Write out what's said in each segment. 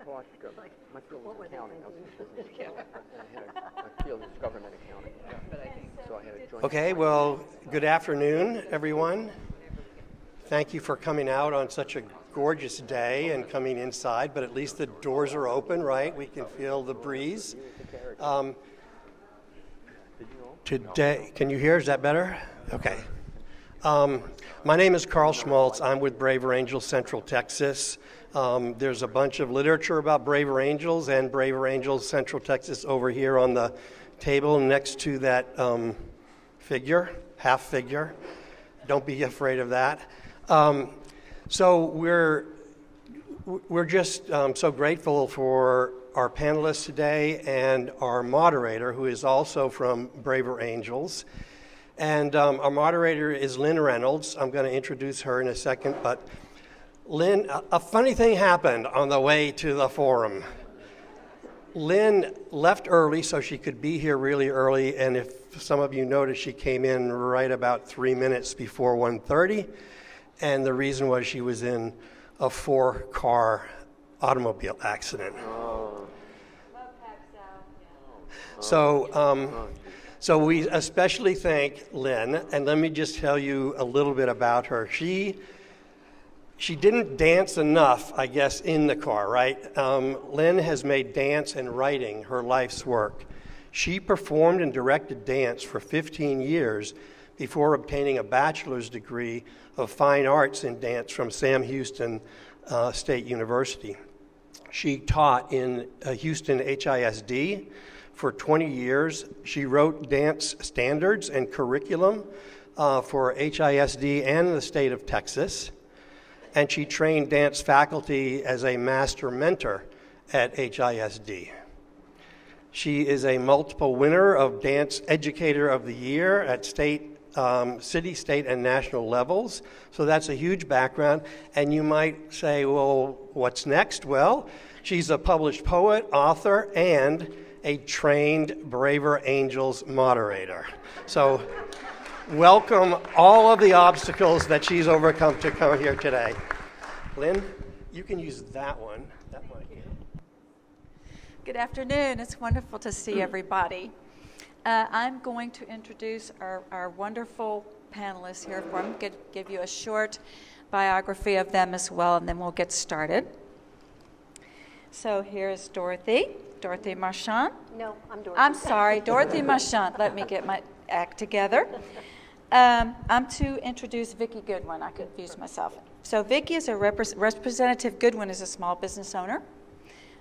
taught my field was accounting. I was in business school. My field is government accounting. So I had a joint. Okay, well, good afternoon, everyone. Thank you for coming out on such a gorgeous day and coming inside, but at least the doors are open, right? We can feel the breeze. Today, can you hear? Is that better? Okay. My name is Carl Schmaltz. I'm with Braver Angels Central Texas. There's a bunch of literature about Braver Angels and Braver Angels Central Texas over here on the table next to that half figure. Don't be afraid of that. So we're just so grateful for our panelists today and our moderator, who is also from Braver Angels. And our moderator is Lynn Reynolds. I'm going to introduce her in a second, but Lynn, a funny thing happened on the way to the forum. Lynn left early so she could be here really early, and if some of you noticed, she came in right about 3 minutes before 1:30, and the reason was she was in a 4-car automobile accident. So we especially thank Lynn, and let me just tell you a little bit about her. She didn't dance enough, I guess, in the car, right? Lynn has made dance and writing her life's work. She performed and directed dance for 15 years before obtaining a bachelor's degree of fine arts in dance from Sam Houston State University. She taught in Houston HISD for 20 years. She wrote dance standards and curriculum for HISD and the state of Texas. And she trained dance faculty as a master mentor at HISD. She is a multiple winner of Dance Educator of the Year at city, state, and national levels. So that's a huge background. And you might say, well, what's next? Well, she's a published poet, author, and a trained Braver Angels moderator. So welcome all of the obstacles that she's overcome to come here today. Lynn, you can use that one. That one here. Good afternoon. It's wonderful to see everybody. I'm going to introduce our wonderful panelists here for them, give you a short biography of them as well, and then we'll get started. So here's Dorothy Marchand. No, I'm Dorothy. I'm sorry, Dorothy Marchand. Let me get my act together. I'm to introduce Vikki Goodwin. I confused myself. So Vikki is a Representative Goodwin is a small business owner,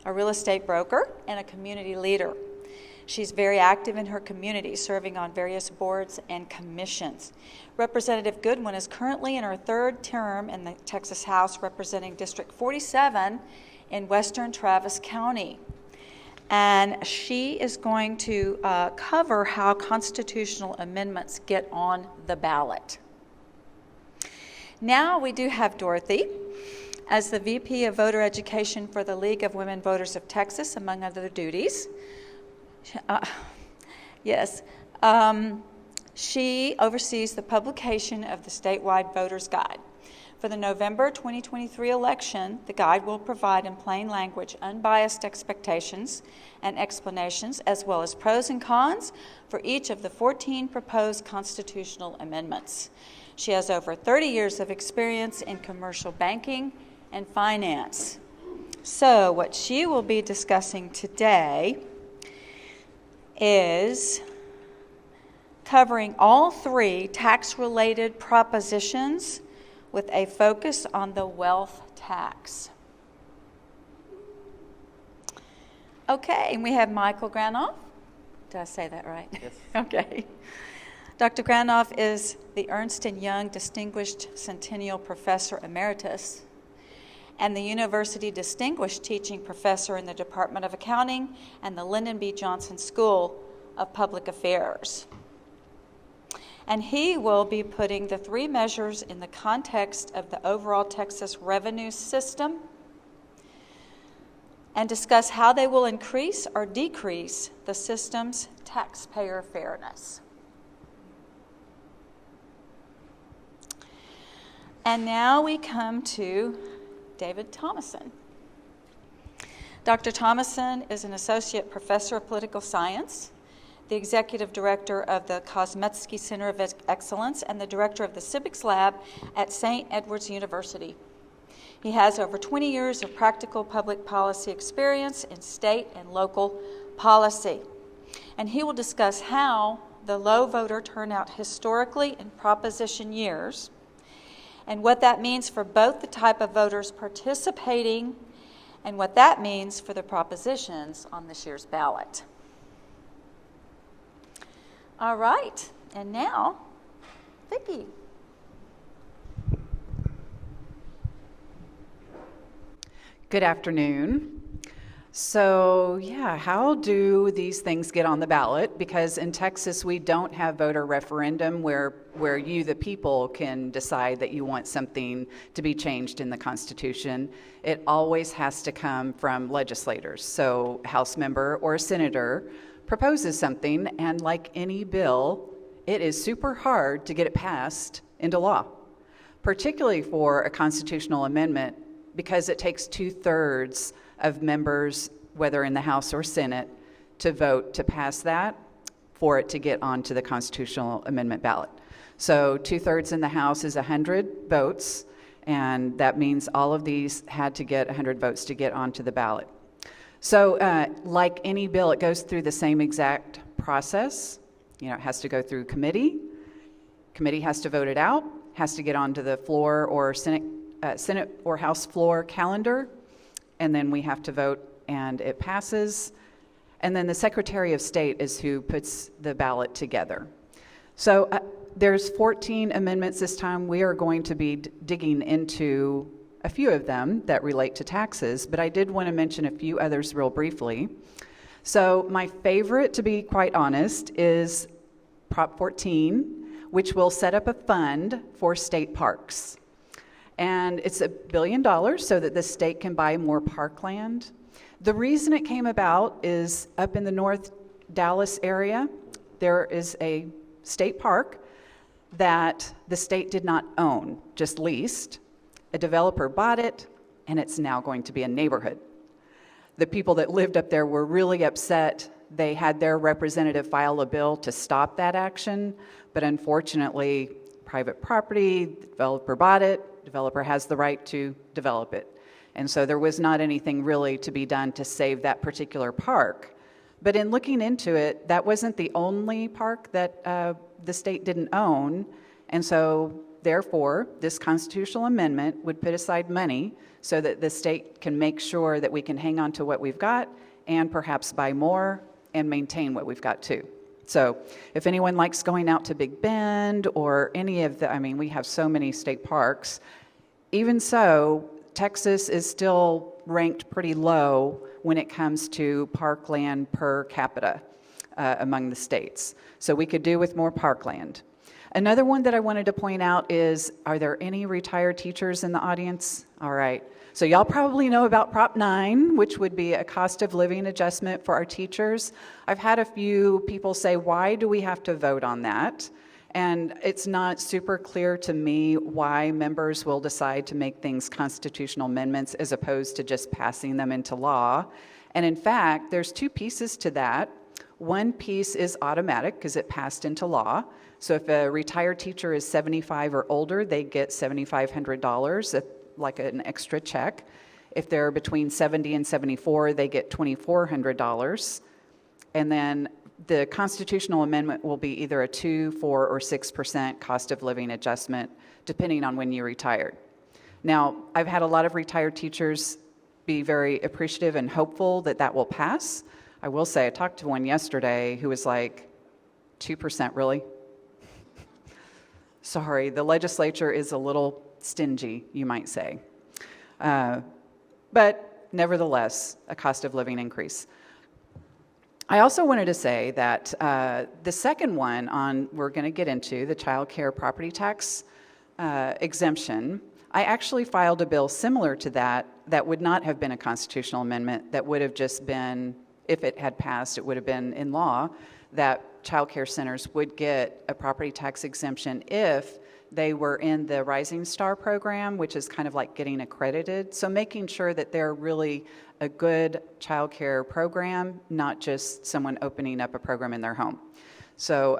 a real estate broker, and a community leader. She's very active in her community, serving on various boards and commissions. Representative Goodwin is currently in her 3rd term in the Texas House, representing District 47 in western Travis County. And she is going to cover how constitutional amendments get on the ballot. Now we do have Dorothy as the VP of Voter Education for the League of Women Voters of Texas, among other duties. She oversees the publication of the statewide Voters Guide. For the November 2023 election, the guide will provide in plain language unbiased expectations and explanations, as well as pros and cons for each of the 14 proposed constitutional amendments. She has over 30 years of experience in commercial banking and finance. So what she will be discussing today is covering all 3 tax-related propositions with a focus on the wealth tax. Okay, and we have Michael Granof. Did I say that right? Yes. Okay. Dr. Granof is the Ernst & Young Distinguished Centennial Professor Emeritus and the University Distinguished Teaching Professor in the Department of Accounting and the Lyndon B. Johnson School of Public Affairs. And he will be putting the 3 measures in the context of the overall Texas revenue system and discuss how they will increase or decrease the system's taxpayer fairness. And now we come to David Thomason. Dr. Thomason is an associate professor of political science, the executive director of the Kosmetsky Center of Excellence, and the director of the Civics Lab at St. Edward's University. He has over 20 years of practical public policy experience in state and local policy. And he will discuss how the low voter turnout historically in proposition years and what that means for both the type of voters participating and what that means for the propositions on this year's ballot. All right, and now, Vikki. Good afternoon. So, how do these things get on the ballot? Because in Texas, we don't have voter referendum where you, the people, can decide that you want something to be changed in the Constitution. It always has to come from legislators. So, a House member or a senator proposes something, and like any bill, it is super hard to get it passed into law, particularly for a constitutional amendment, because it takes 2/3 of members, whether in the House or Senate, to vote to pass that for it to get onto the constitutional amendment ballot. So 2/3 in the House is 100 votes, and that means all of these had to get 100 votes to get onto the ballot. So like any bill, it goes through the same exact process. It has to go through committee. Committee has to vote it out, has to get onto the floor or Senate or House floor calendar, and then we have to vote and it passes. And then the Secretary of State is who puts the ballot together. So there's 14 amendments this time. We are going to be digging into a few of them that relate to taxes, but I did want to mention a few others real briefly. So my favorite, to be quite honest, is Prop 14, which will set up a fund for state parks. And it's $1 billion so that the state can buy more parkland. The reason it came about is up in the North Dallas area, there is a state park that the state did not own, just leased. A developer bought it, and it's now going to be a neighborhood. The people that lived up there were really upset. They had their representative file a bill to stop that action, but unfortunately, private property, the developer bought it, developer has the right to develop it. And so there was not anything really to be done to save that particular park. But in looking into it, that wasn't the only park that the state didn't own. And so therefore, this constitutional amendment would put aside money so that the state can make sure that we can hang on to what we've got and perhaps buy more and maintain what we've got too. So if anyone likes going out to Big Bend or any of we have so many state parks. Even so, Texas is still ranked pretty low when it comes to parkland per capita among the states. So we could do with more parkland. Another one that I wanted to point out is, are there any retired teachers in the audience? All right. So y'all probably know about Prop 9, which would be a cost of living adjustment for our teachers. I've had a few people say, why do we have to vote on that? And it's not super clear to me why members will decide to make things constitutional amendments as opposed to just passing them into law. And in fact, there's two pieces to that. One piece is automatic because it passed into law. So if a retired teacher is 75 or older, they get $7,500, like an extra check. If they're between 70 and 74, they get $2,400. And then the constitutional amendment will be either a 2%, 4%, or 6% cost of living adjustment, depending on when you retired. Now, I've had a lot of retired teachers be very appreciative and hopeful that that will pass. I will say, I talked to one yesterday who was like, 2% really? Sorry, the legislature is a little stingy, you might say. But nevertheless, a cost of living increase. I also wanted to say that the second one we're going to get into, the child care property tax exemption, I actually filed a bill similar to that would not have been a constitutional amendment, that would have just been, if it had passed, it would have been in law, that child care centers would get a property tax exemption if they were in the Rising Star program, which is kind of like getting accredited. So making sure that they're really a good childcare program, not just someone opening up a program in their home. So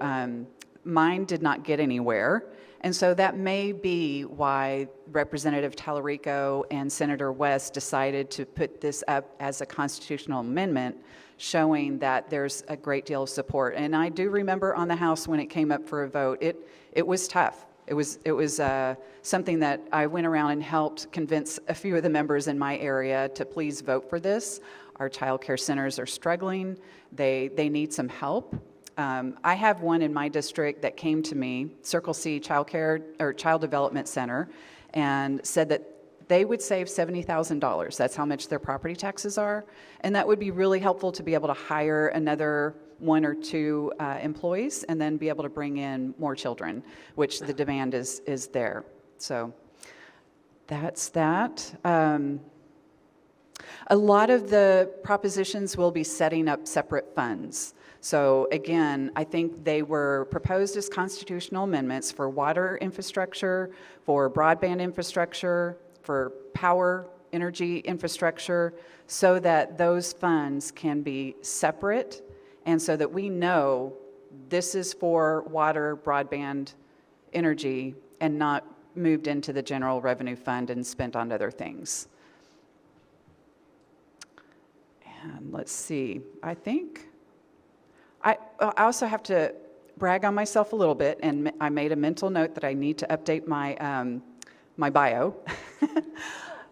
mine did not get anywhere. And so that may be why Representative Tallarico and Senator West decided to put this up as a constitutional amendment, showing that there's a great deal of support. And I do remember on the House when it came up for a vote, it was tough. It was something that I went around and helped convince a few of the members in my area to please vote for this. Our child care centers are struggling. They need some help. I have one in my district that came to me, Circle C Child Care or Child Development Center, and said that they would save $70,000. That's how much their property taxes are. And that would be really helpful to be able to hire another 1 or 2 employees and then be able to bring in more children, which the demand is there. So that's that. A lot of the propositions will be setting up separate funds. So again, I think they were proposed as constitutional amendments for water infrastructure, for broadband infrastructure, for power, energy infrastructure, so that those funds can be separate and so that we know this is for water, broadband, energy, and not moved into the general revenue fund and spent on other things. And let's see, I think I also have to brag on myself a little bit, and I made a mental note that I need to update my my bio.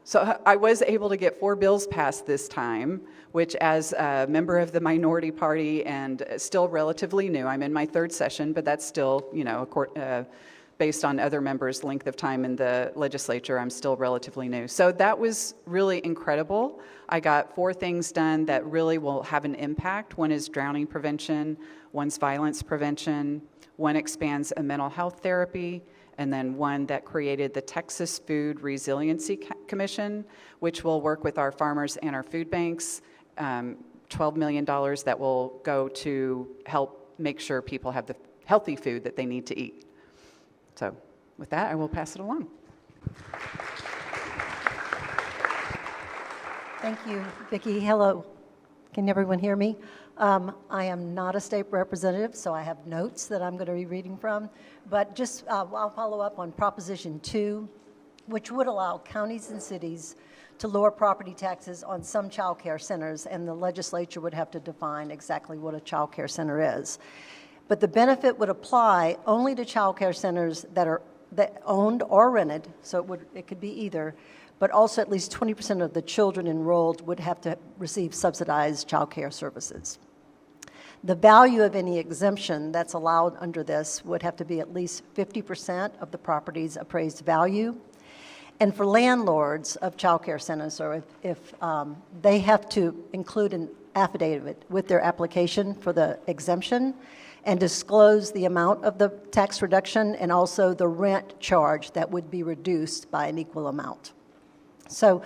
So I was able to get 4 bills passed this time, which as a member of the minority party and still relatively new, I'm in my 3rd session, but that's still, you know, based on other members' length of time in the legislature, I'm still relatively new. So that was really incredible. I got 4 things done that really will have an impact. One is drowning prevention, one's violence prevention, one expands a mental health therapy, and then one that created the Texas Food Resiliency Commission, which will work with our farmers and our food banks, $12 million that will go to help make sure people have the healthy food that they need to eat. So with that, I will pass it along. Thank you, Vicki. Hello. Can everyone hear me? I am not a state representative, so I have notes that I'm going to be reading from. But just I'll follow up on Proposition 2, which would allow counties and cities to lower property taxes on some child care centers, and the legislature would have to define exactly what a child care center is. But the benefit would apply only to child care centers that are owned or rented, so it could be either, but also at least 20% of the children enrolled would have to receive subsidized child care services. The value of any exemption that's allowed under this would have to be at least 50% of the property's appraised value. And for landlords of child care centers, or if they have to include an affidavit with their application for the exemption and disclose the amount of the tax reduction and also the rent charge that would be reduced by an equal amount. So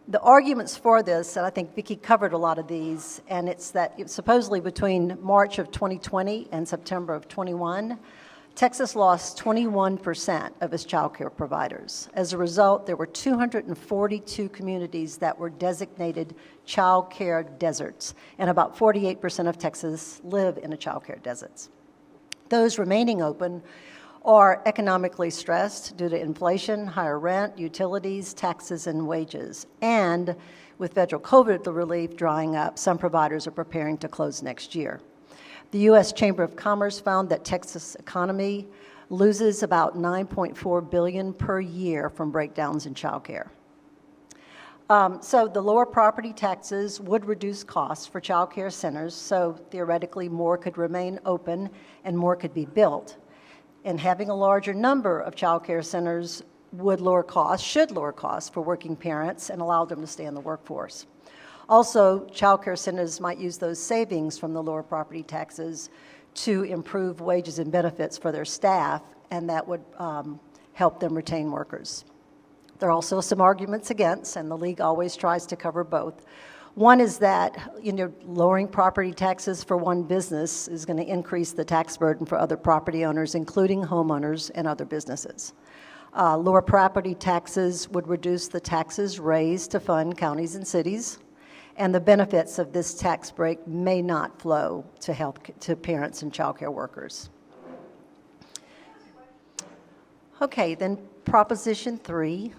the arguments for this, and I think Vicki covered a lot of these, and it's that supposedly between March of 2020 and September of 21, Texas lost 21% of its child care providers. As a result, there were 242 communities that were designated child care deserts, and about 48% of Texas live in a child care deserts. Those remaining open are economically stressed due to inflation, higher rent, utilities, taxes, and wages. And with federal COVID relief drying up, some providers are preparing to close next year. The U.S. Chamber of Commerce found that Texas economy loses about $9.4 billion per year from breakdowns in child care. So the lower property taxes would reduce costs for child care centers, so theoretically more could remain open and more could be built. And having a larger number of child care centers would lower costs, should lower costs for working parents and allow them to stay in the workforce. Also, child care centers might use those savings from the lower property taxes to improve wages and benefits for their staff, and that would help them retain workers. There are also some arguments against, and the league always tries to cover both. One is that, lowering property taxes for one business is going to increase the tax burden for other property owners, including homeowners and other businesses. Lower property taxes would reduce the taxes raised to fund counties and cities, and the benefits of this tax break may not flow to parents and child care workers. Okay, then Proposition 3.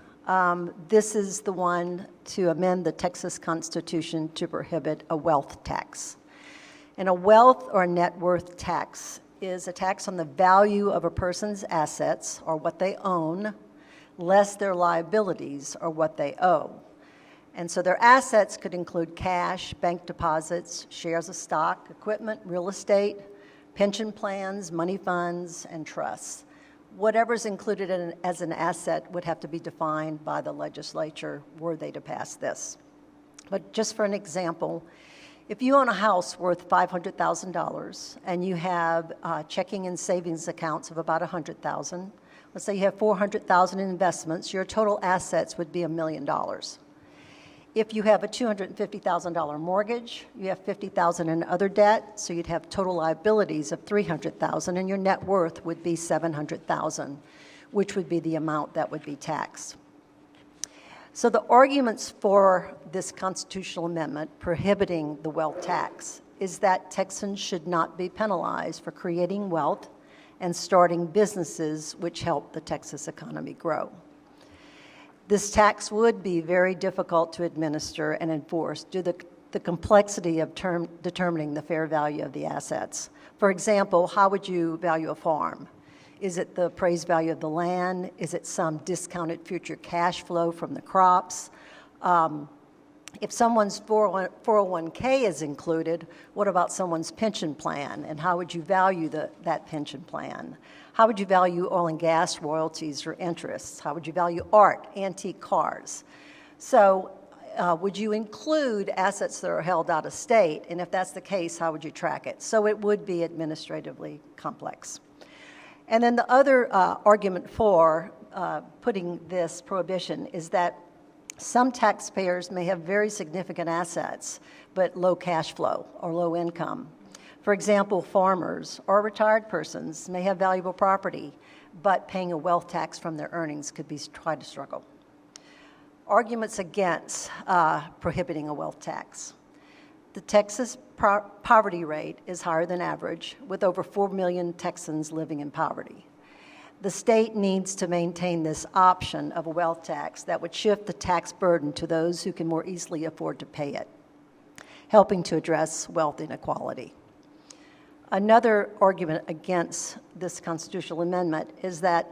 This is the one to amend the Texas Constitution to prohibit a wealth tax. And a wealth or net worth tax is a tax on the value of a person's assets, or what they own, less their liabilities, or what they owe. And so their assets could include cash, bank deposits, shares of stock, equipment, real estate, pension plans, money funds, and trusts. Whatever's included as an asset would have to be defined by the legislature were they to pass this. But just for an example, if you own a house worth $500,000 and you have checking and savings accounts of about $100,000, let's say you have $400,000 in investments, your total assets would be $1 million. If you have a $250,000 mortgage, you have $50,000 in other debt, so you'd have total liabilities of $300,000, and your net worth would be $700,000, which would be the amount that would be taxed. So the arguments for this constitutional amendment prohibiting the wealth tax is that Texans should not be penalized for creating wealth and starting businesses which help the Texas economy grow. This tax would be very difficult to administer and enforce due to the complexity of determining the fair value of the assets. For example, how would you value a farm? Is it the appraised value of the land? Is it some discounted future cash flow from the crops? If someone's 401k is included, what about someone's pension plan? And how would you value that pension plan? How would you value oil and gas royalties or interests? How would you value art, antique cars? So would you include assets that are held out of state? And if that's the case, how would you track it? So it would be administratively complex. And then the other argument for putting this prohibition is that some taxpayers may have very significant assets, but low cash flow or low income. For example, farmers or retired persons may have valuable property, but paying a wealth tax from their earnings could be quite a struggle. Arguments against prohibiting a wealth tax. The Texas poverty rate is higher than average, with over 4 million Texans living in poverty. The state needs to maintain this option of a wealth tax that would shift the tax burden to those who can more easily afford to pay it, helping to address wealth inequality. Another argument against this constitutional amendment is that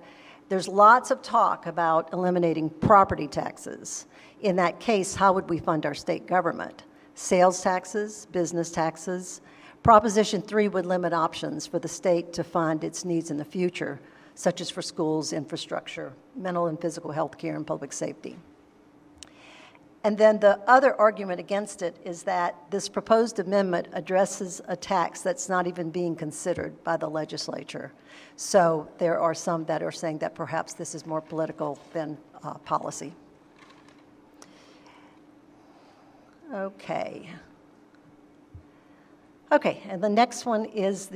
there's lots of talk about eliminating property taxes. In that case, how would we fund our state government? Sales taxes, business taxes. Proposition 3 would limit options for the state to fund its needs in the future, such as for schools, infrastructure, mental and physical health care, and public safety. And then the other argument against it is that this proposed amendment addresses a tax that's not even being considered by the legislature. So there are some that are saying that perhaps this is more political than policy. Okay, and the next one is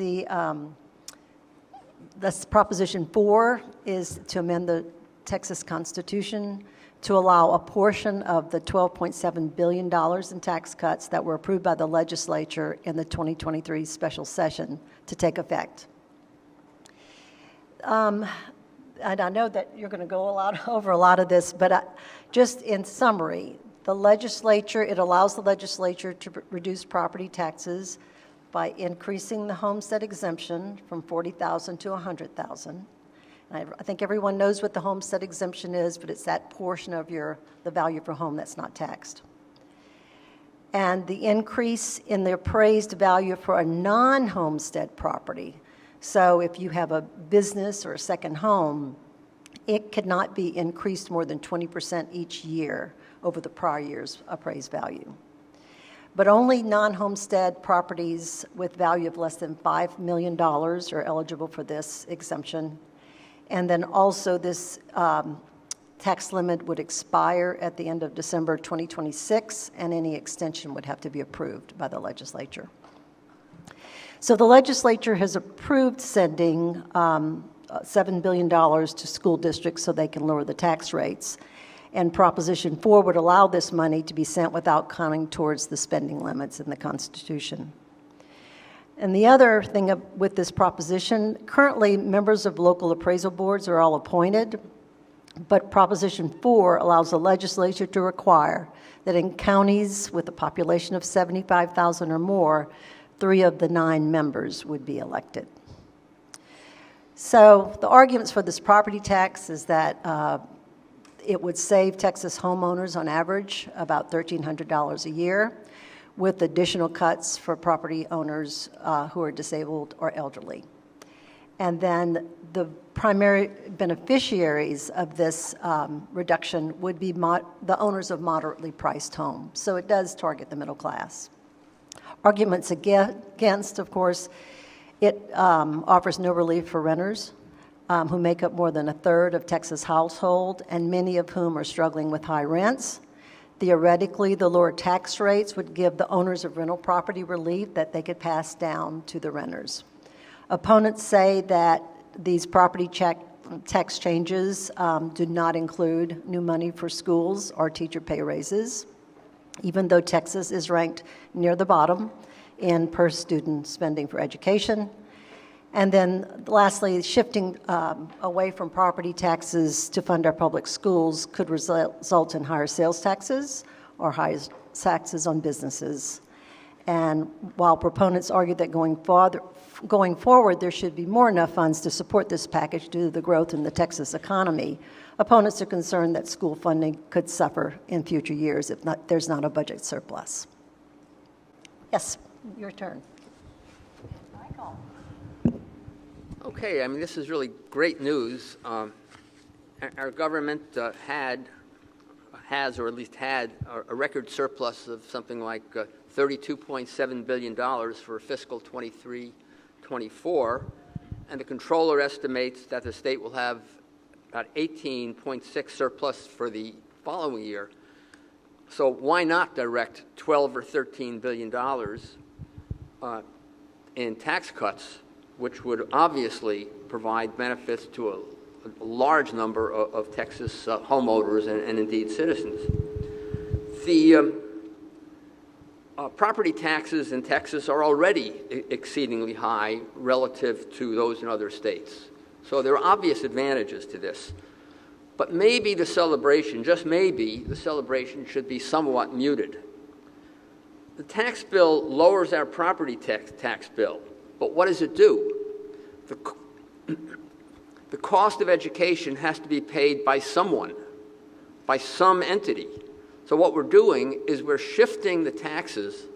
that's Proposition 4 is to amend the Texas Constitution to allow a portion of the $12.7 billion in tax cuts that were approved by the legislature in the 2023 special session to take effect. And I know that you're going to go over a lot of this, but just in summary, it allows the legislature to reduce property taxes by increasing the homestead exemption from $40,000 to $100,000. I think everyone knows what the homestead exemption is, but it's that portion of the value of your home that's not taxed. And the increase in the appraised value for a non-homestead property. So if you have a business or a second home, it could not be increased more than 20% each year over the prior year's appraised value. But only non-homestead properties with value of less than $5 million are eligible for this exemption. And then also this tax limit would expire at the end of December 2026, and any extension would have to be approved by the legislature. So the legislature has approved sending $7 billion to school districts so they can lower the tax rates. And Proposition 4 would allow this money to be sent without counting towards the spending limits in the Constitution. And the other thing with this proposition, currently members of local appraisal boards are all appointed, but Proposition 4 allows the legislature to require that in counties with a population of 75,000 or more, 3 of the 9 members would be elected. So the arguments for this property tax is that it would save Texas homeowners on average about $1,300 a year, with additional cuts for property owners who are disabled or elderly. And then the primary beneficiaries of this reduction would be the owners of moderately priced homes. So it does target the middle class. Arguments against, of course, it offers no relief for renters who make up more than a third of Texas households, and many of whom are struggling with high rents. Theoretically, the lower tax rates would give the owners of rental property relief that they could pass down to the renters. Opponents say that these property tax changes do not include new money for schools or teacher pay raises, even though Texas is ranked near the bottom in per student spending for education. And then lastly, shifting away from property taxes to fund our public schools could result in higher sales taxes or higher taxes on businesses. And while proponents argue that going forward there should be more enough funds to support this package due to the growth in the Texas economy, opponents are concerned that school funding could suffer in future years if there's not a budget surplus. Yes, your turn. Michael. Okay, I mean, this is really great news. Our government has, or at least had, a record surplus of something like $32.7 billion for fiscal 23-24, and the controller estimates that the state will have about 18.6 surplus for the following year. So why not direct $12 or $13 billion in tax cuts, which would obviously provide benefits to a large number of Texas homeowners and indeed citizens. The property taxes in Texas are already exceedingly high relative to those in other states. So there are obvious advantages to this. But maybe the celebration, just maybe, the celebration should be somewhat muted. The tax bill lowers our property tax bill, but what does it do? The cost of education has to be paid by someone, by some entity. So what we're doing is we're shifting the taxes,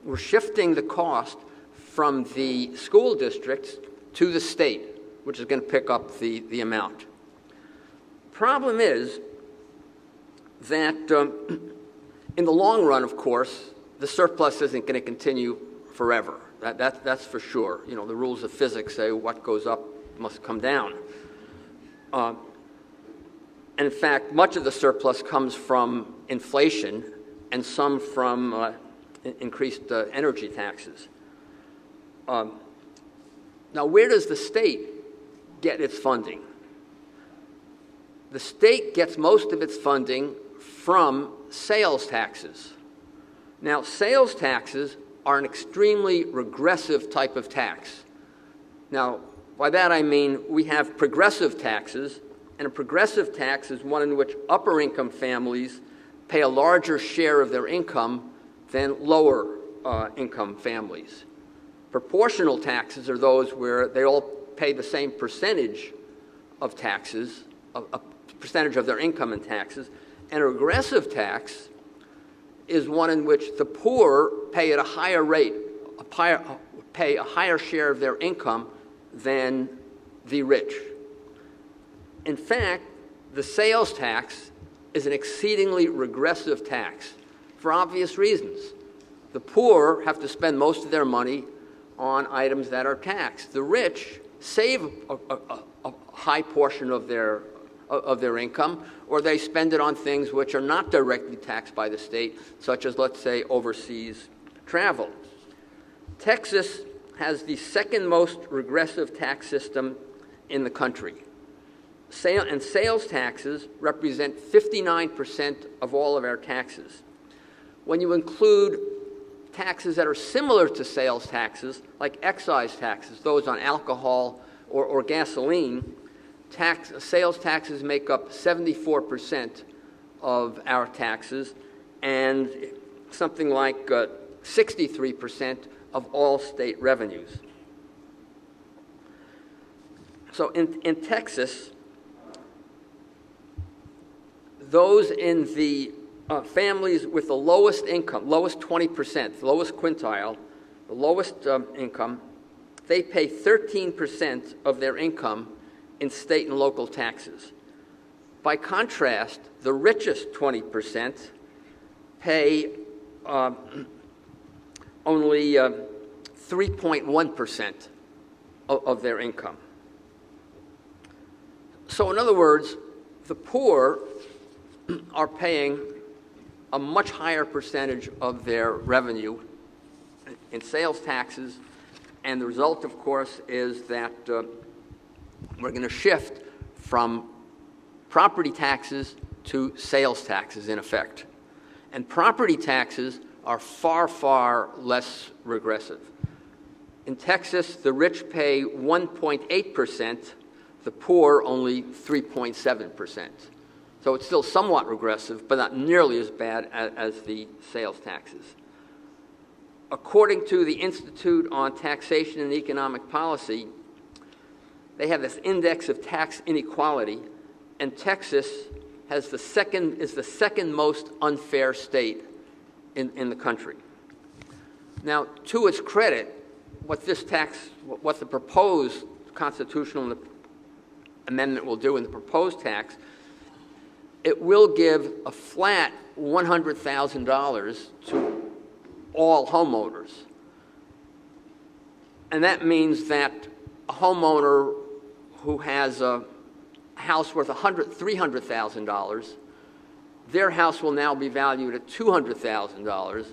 we're shifting the cost from the school districts to the state, which is going to pick up the amount. Problem is that in the long run, of course, the surplus isn't going to continue forever. That's for sure. You know, the rules of physics say what goes up must come down. And in fact, much of the surplus comes from inflation and some from increased energy taxes. Now, where does the state get its funding? The state gets most of its funding from sales taxes. Now, sales taxes are an extremely regressive type of tax. Now, by that I mean we have progressive taxes, and a progressive tax is one in which upper income families pay a larger share of their income than lower income families. Proportional taxes are those where they all pay the same percentage of taxes, a percentage of their income in taxes, and a regressive tax is one in which the poor pay at a higher rate, pay a higher share of their income than the rich. In fact, the sales tax is an exceedingly regressive tax for obvious reasons. The poor have to spend most of their money on items that are taxed. The rich save a high portion of their of their income, or they spend it on things which are not directly taxed by the state, such as, let's say, overseas travel. Texas has the second most regressive tax system in the country. Sales taxes represent 59% of all of our taxes. When you include taxes that are similar to sales taxes, like excise taxes, those on alcohol or gasoline, sales taxes make up 74% of our taxes, and something like 63% of all state revenues. So in Texas, those in the families with the lowest income, lowest 20%, the lowest quintile, the lowest income, they pay 13% of their income in state and local taxes. By contrast, the richest 20% pay only 3.1% of their income. So in other words, the poor are paying a much higher percentage of their revenue in sales taxes, and the result, of course, is that we're going to shift from property taxes to sales taxes, in effect. And property taxes are far, far less regressive. In Texas, the rich pay 1.8%, the poor only 3.7%. So it's still somewhat regressive, but not nearly as bad as the sales taxes. According to the Institute on Taxation and Economic Policy, they have this index of tax inequality, and Texas is the second most unfair state in the country. Now, to its credit, what the proposed constitutional amendment will do in the proposed tax, it will give a flat $100,000 to all homeowners. And that means that a homeowner who has a house worth $300,000, their house will now be valued at $200,000,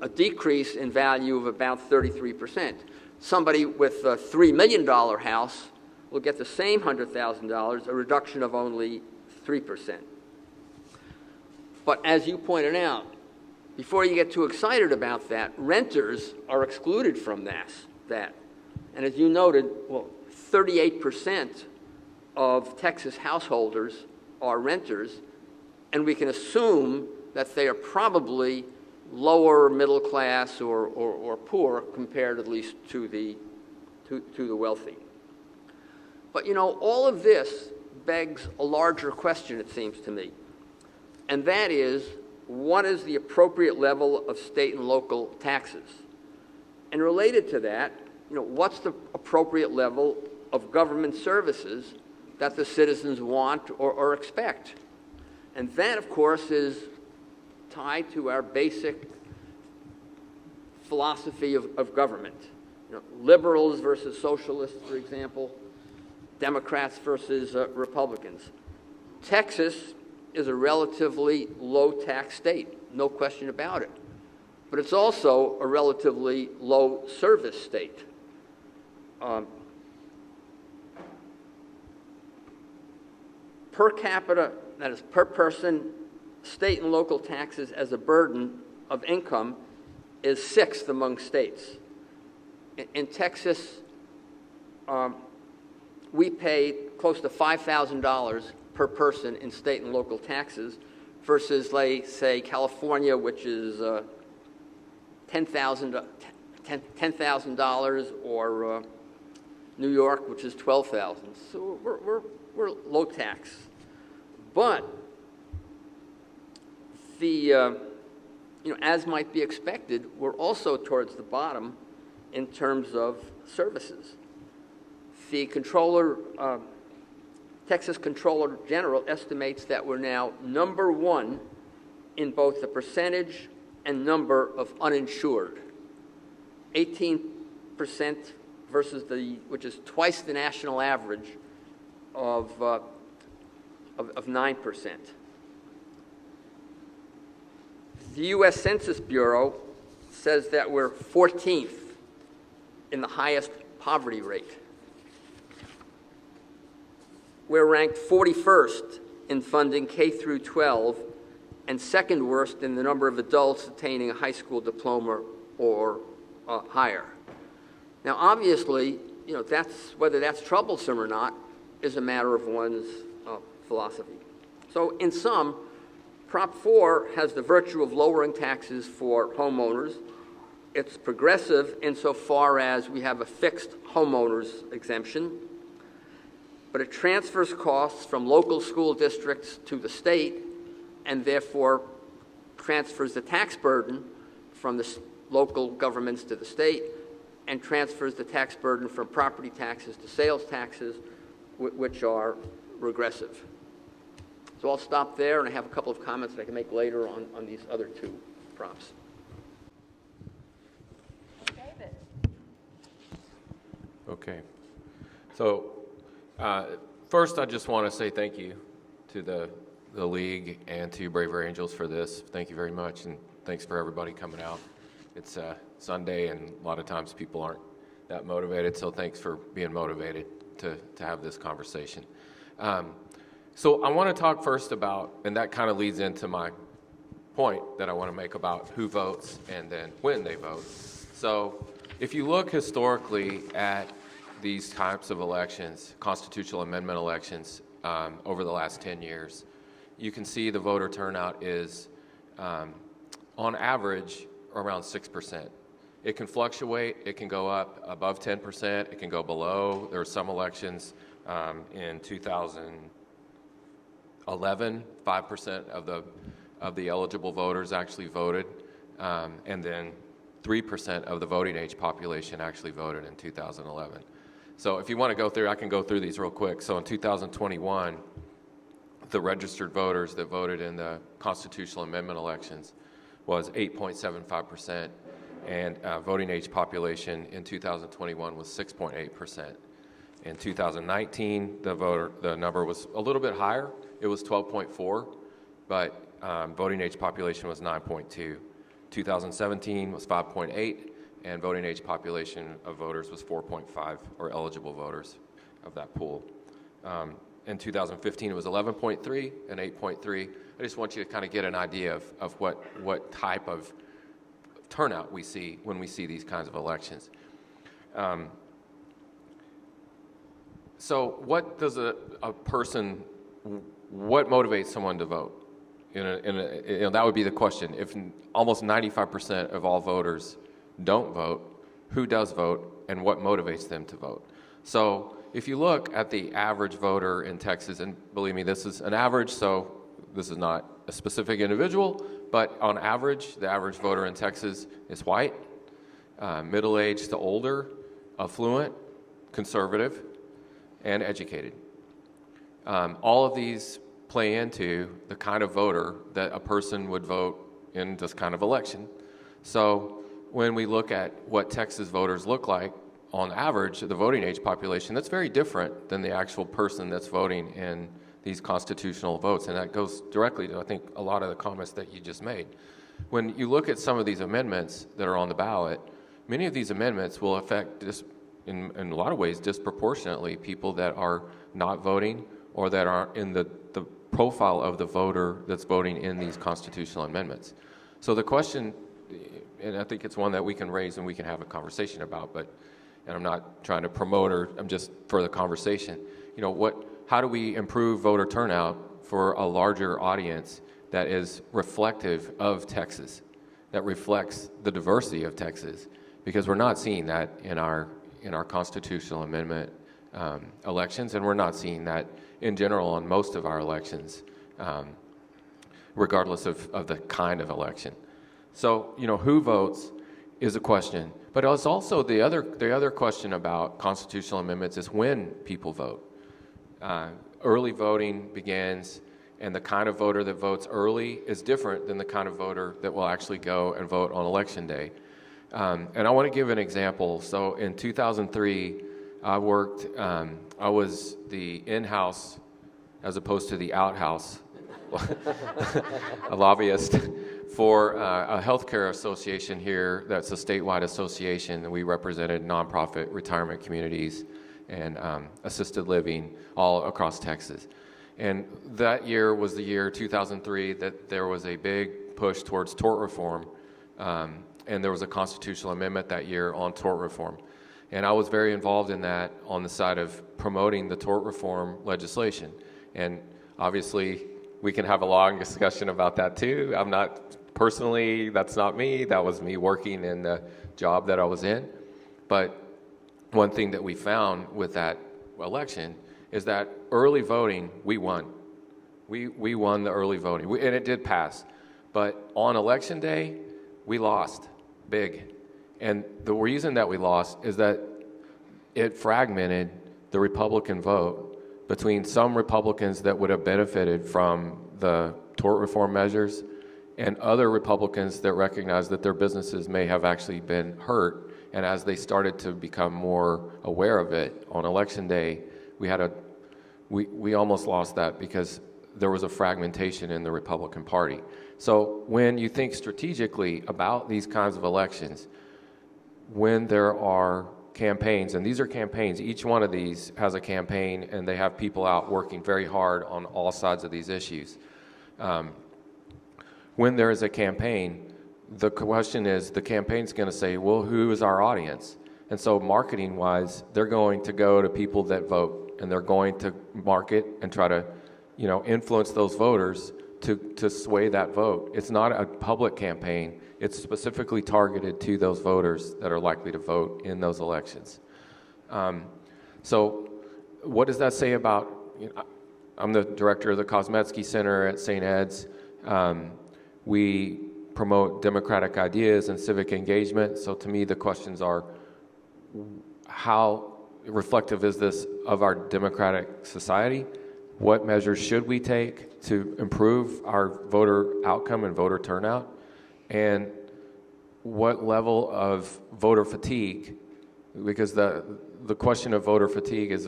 a decrease in value of about 33%. Somebody with a $3 million house will get the same $100,000, a reduction of only 3%. But as you pointed out, before you get too excited about that, renters are excluded from that. And as you noted, 38% of Texas householders are renters, and we can assume that they are probably lower middle class or poor compared at least to the wealthy. But all of this begs a larger question, it seems to me, and that is, what is the appropriate level of state and local taxes? And related to that, what's the appropriate level of government services that the citizens want or expect? And that, of course, is tied to our basic philosophy of government. Liberals versus socialists, for example, Democrats versus Republicans. Texas is a relatively low-tax state, no question about it. But it's also a relatively low-service state. Per capita, that is per person, state and local taxes as a burden of income is sixth among states. In Texas, we pay close to $5,000 per person in state and local taxes versus, say, California, which is $10,000, or New York, which is $12,000. So we're low tax. But as might be expected, we're also towards the bottom in terms of services. The Texas Comptroller General estimates that we're now number one in both the percentage and number of uninsured. 18% versus which is twice the national average, of 9%. The U.S. Census Bureau says that we're 14th in the highest poverty rate. We're ranked 41st in funding K through 12 and second worst in the number of adults attaining a high school diploma or higher. Now, obviously, whether that's troublesome or not is a matter of one's philosophy. So, in sum, Prop 4 has the virtue of lowering taxes for homeowners. It's progressive insofar as we have a fixed homeowners exemption, but it transfers costs from local school districts to the state and therefore transfers the tax burden from the local governments to the state and transfers the tax burden from property taxes to sales taxes, which are regressive. So I'll stop there, and I have a couple of comments that I can make later on these other two prompts. David. Okay. So first, I just want to say thank you to the League and to Braver Angels for this. Thank you very much, and thanks for everybody coming out. It's Sunday, and a lot of times people aren't that motivated, so thanks for being motivated to have this conversation. So I want to talk first about, and that kind of leads into my point that I want to make about who votes and then when they vote. So if you look historically at these types of elections, constitutional amendment elections, over the last 10 years, you can see the voter turnout is, on average, around 6%. It can fluctuate. It can go up above 10%. It can go below. There are some elections in 2011, 5% of the eligible voters actually voted, and then 3% of the voting age population actually voted in 2011. So if you want to go through, I can go through these real quick. So in 2021, the registered voters that voted in the constitutional amendment elections was 8.75%, and voting age population in 2021 was 6.8%. In 2019, the number was a little bit higher. It was 12.4, but voting age population was 9.2. 2017 was 5.8, and voting age population of voters was 4.5, or eligible voters of that pool. In 2015, it was 11.3 and 8.3. I just want you to kind of get an idea of what type of turnout we see when we see these kinds of elections. So what does a person, what motivates someone to vote? That would be the question. If almost 95% of all voters don't vote, who does vote and what motivates them to vote? So if you look at the average voter in Texas, and believe me, this is an average, so this is not a specific individual, but on average, the average voter in Texas is white, middle-aged to older, affluent, conservative, and educated. All of these play into the kind of voter that a person would vote in this kind of election. So when we look at what Texas voters look like, on average, the voting age population, that's very different than the actual person that's voting in these constitutional votes. And that goes directly to, I think, a lot of the comments that you just made. When you look at some of these amendments that are on the ballot, many of these amendments will affect, in a lot of ways, disproportionately people that are not voting or that aren't in the profile of the voter that's voting in these constitutional amendments. So the question, and I think it's one that we can raise and we can have a conversation about, and I'm not trying to promote, or I'm just for the conversation, how do we improve voter turnout for a larger audience that is reflective of Texas, that reflects the diversity of Texas? Because we're not seeing that in our constitutional amendment elections, and we're not seeing that in general on most of our elections, regardless of the kind of election. So, who votes is a question. But it's also the other question about constitutional amendments is when people vote. Early voting begins, and the kind of voter that votes early is different than the kind of voter that will actually go and vote on election day. And I want to give an example. So in 2003, I was the in-house as opposed to the out-house a lobbyist for a healthcare association here that's a statewide association. We represented nonprofit retirement communities and assisted living all across Texas. And that year was the year 2003 that there was a big push towards tort reform, and there was a constitutional amendment that year on tort reform. And I was very involved in that on the side of promoting the tort reform legislation. And obviously, we can have a long discussion about that too. I'm not personally, that's not me. That was me working in the job that I was in. But one thing that we found with that election is that early voting, we won. We won the early voting, and it did pass. But on election day, we lost big. And the reason that we lost is that it fragmented the Republican vote between some Republicans that would have benefited from the tort reform measures and other Republicans that recognized that their businesses may have actually been hurt. And as they started to become more aware of it on election day, we almost lost that because there was a fragmentation in the Republican Party. So when you think strategically about these kinds of elections, when there are campaigns, and these are campaigns, each one of these has a campaign, and they have people out working very hard on all sides of these issues. When there is a campaign, the question is, the campaign's going to say, well, who is our audience? And so marketing-wise, they're going to go to people that vote, and they're going to market and try to, influence those voters to sway that vote. It's not a public campaign. It's specifically targeted to those voters that are likely to vote in those elections. So what does that say about, I'm the director of the Kosmetsky Center at St. Ed's. We promote democratic ideas and civic engagement. So to me, the questions are, how reflective is this of our democratic society? What measures should we take to improve our voter outcome and voter turnout? And what level of voter fatigue, because the question of voter fatigue is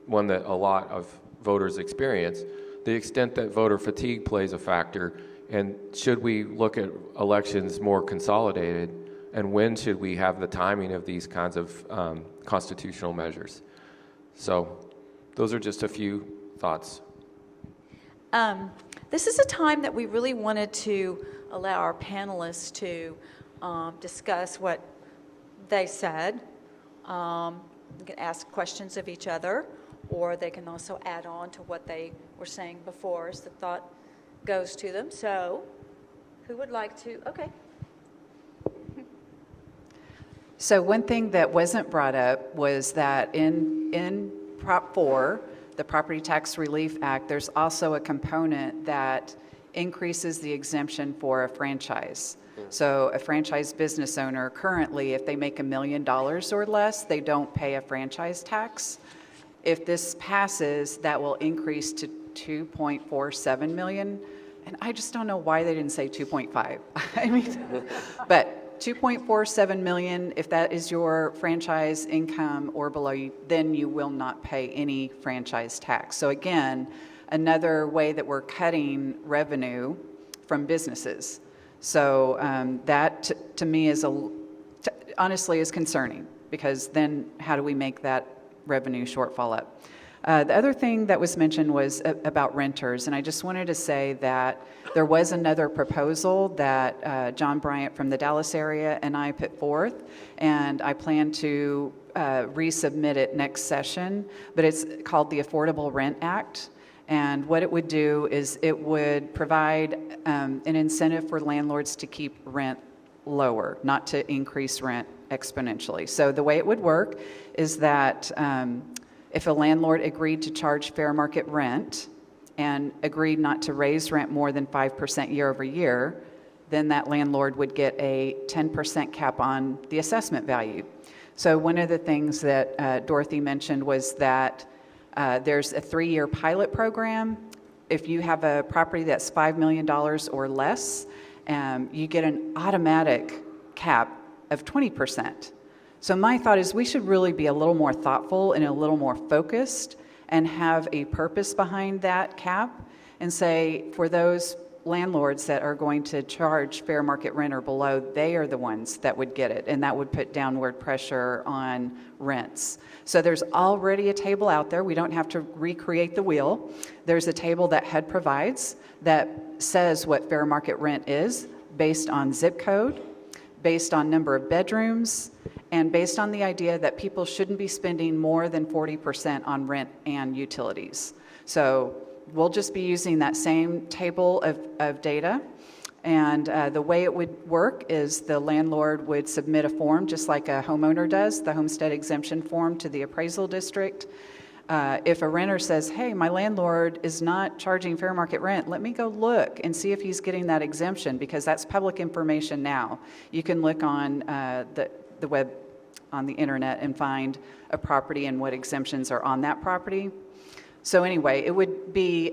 one that a lot of voters experience, the extent that voter fatigue plays a factor, and should we look at elections more consolidated, and when should we have the timing of these kinds of constitutional measures? So those are just a few thoughts. This is a time that we really wanted to allow our panelists to discuss what they said. They can ask questions of each other, or they can also add on to what they were saying before as the thought goes to them. So who would like to? Okay. So one thing that wasn't brought up was that in Prop 4, the Property Tax Relief Act, there's also a component that increases the exemption for a franchise. So a franchise business owner currently, if they make $1 million or less, they don't pay a franchise tax. If this passes, that will increase to 2.47 million. And I just don't know why they didn't say 2.5. I mean, but 2.47 million, if that is your franchise income or below, then you will not pay any franchise tax. So again, another way that we're cutting revenue from businesses. So that to me is honestly is concerning, because then how do we make that revenue shortfall up? The other thing that was mentioned was about renters, and I just wanted to say that there was another proposal that John Bryant from the Dallas area and I put forth, and I plan to resubmit it next session, but it's called the Affordable Rent Act. And what it would do is it would provide an incentive for landlords to keep rent lower, not to increase rent exponentially. So the way it would work is that if a landlord agreed to charge fair market rent and agreed not to raise rent more than 5% year over year, then that landlord would get a 10% cap on the assessment value. So one of the things that Dorothy mentioned was that there's a 3-year pilot program. If you have a property that's $5 million or less, you get an automatic cap of 20%. So my thought is we should really be a little more thoughtful and a little more focused and have a purpose behind that cap and say for those landlords that are going to charge fair market rent or below, they are the ones that would get it, and that would put downward pressure on rents. So there's already a table out there. We don't have to recreate the wheel. There's a table that HUD provides that says what fair market rent is based on zip code, based on number of bedrooms, and based on the idea that people shouldn't be spending more than 40% on rent and utilities. So we'll just be using that same table of data. And the way it would work is the landlord would submit a form, just like a homeowner does, the homestead exemption form to the appraisal district. If a renter says, hey, my landlord is not charging fair market rent, let me go look and see if he's getting that exemption, because that's public information now. You can look on the web, on the internet, and find a property and what exemptions are on that property. So anyway, it would be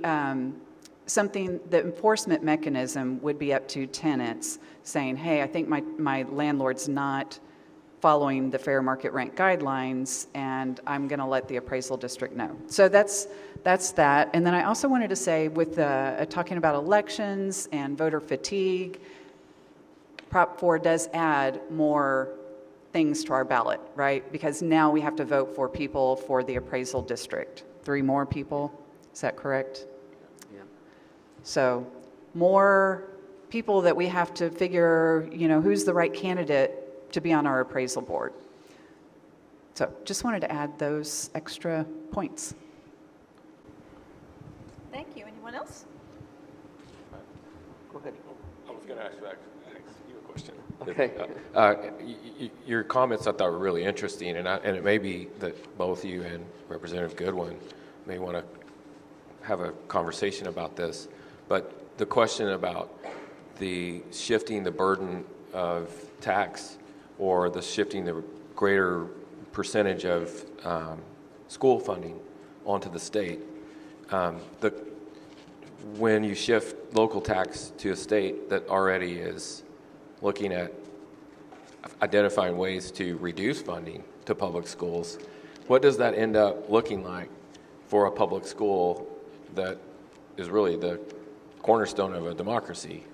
something, the enforcement mechanism would be up to tenants saying, hey, I think my landlord's not following the fair market rent guidelines, and I'm going to let the appraisal district know. So that's that. And then I also wanted to say, with talking about elections and voter fatigue, Prop 4 does add more things to our ballot, right? Because now we have to vote for people for the appraisal district. 3 more people, is that correct? Yeah. So more people that we have to figure, who's the right candidate to be on our appraisal board. So just wanted to add those extra points. Thank you. Anyone else? Go ahead. I was going to ask you a question. Okay. Your comments I thought were really interesting, and it may be that both you and Representative Goodwin may want to have a conversation about this, but the question about the shifting the burden of tax or the shifting the greater percentage of school funding onto the state, when you shift local tax to a state that already is looking at identifying ways to reduce funding to public schools, what does that end up looking like for a public school that is really the cornerstone of a democracy?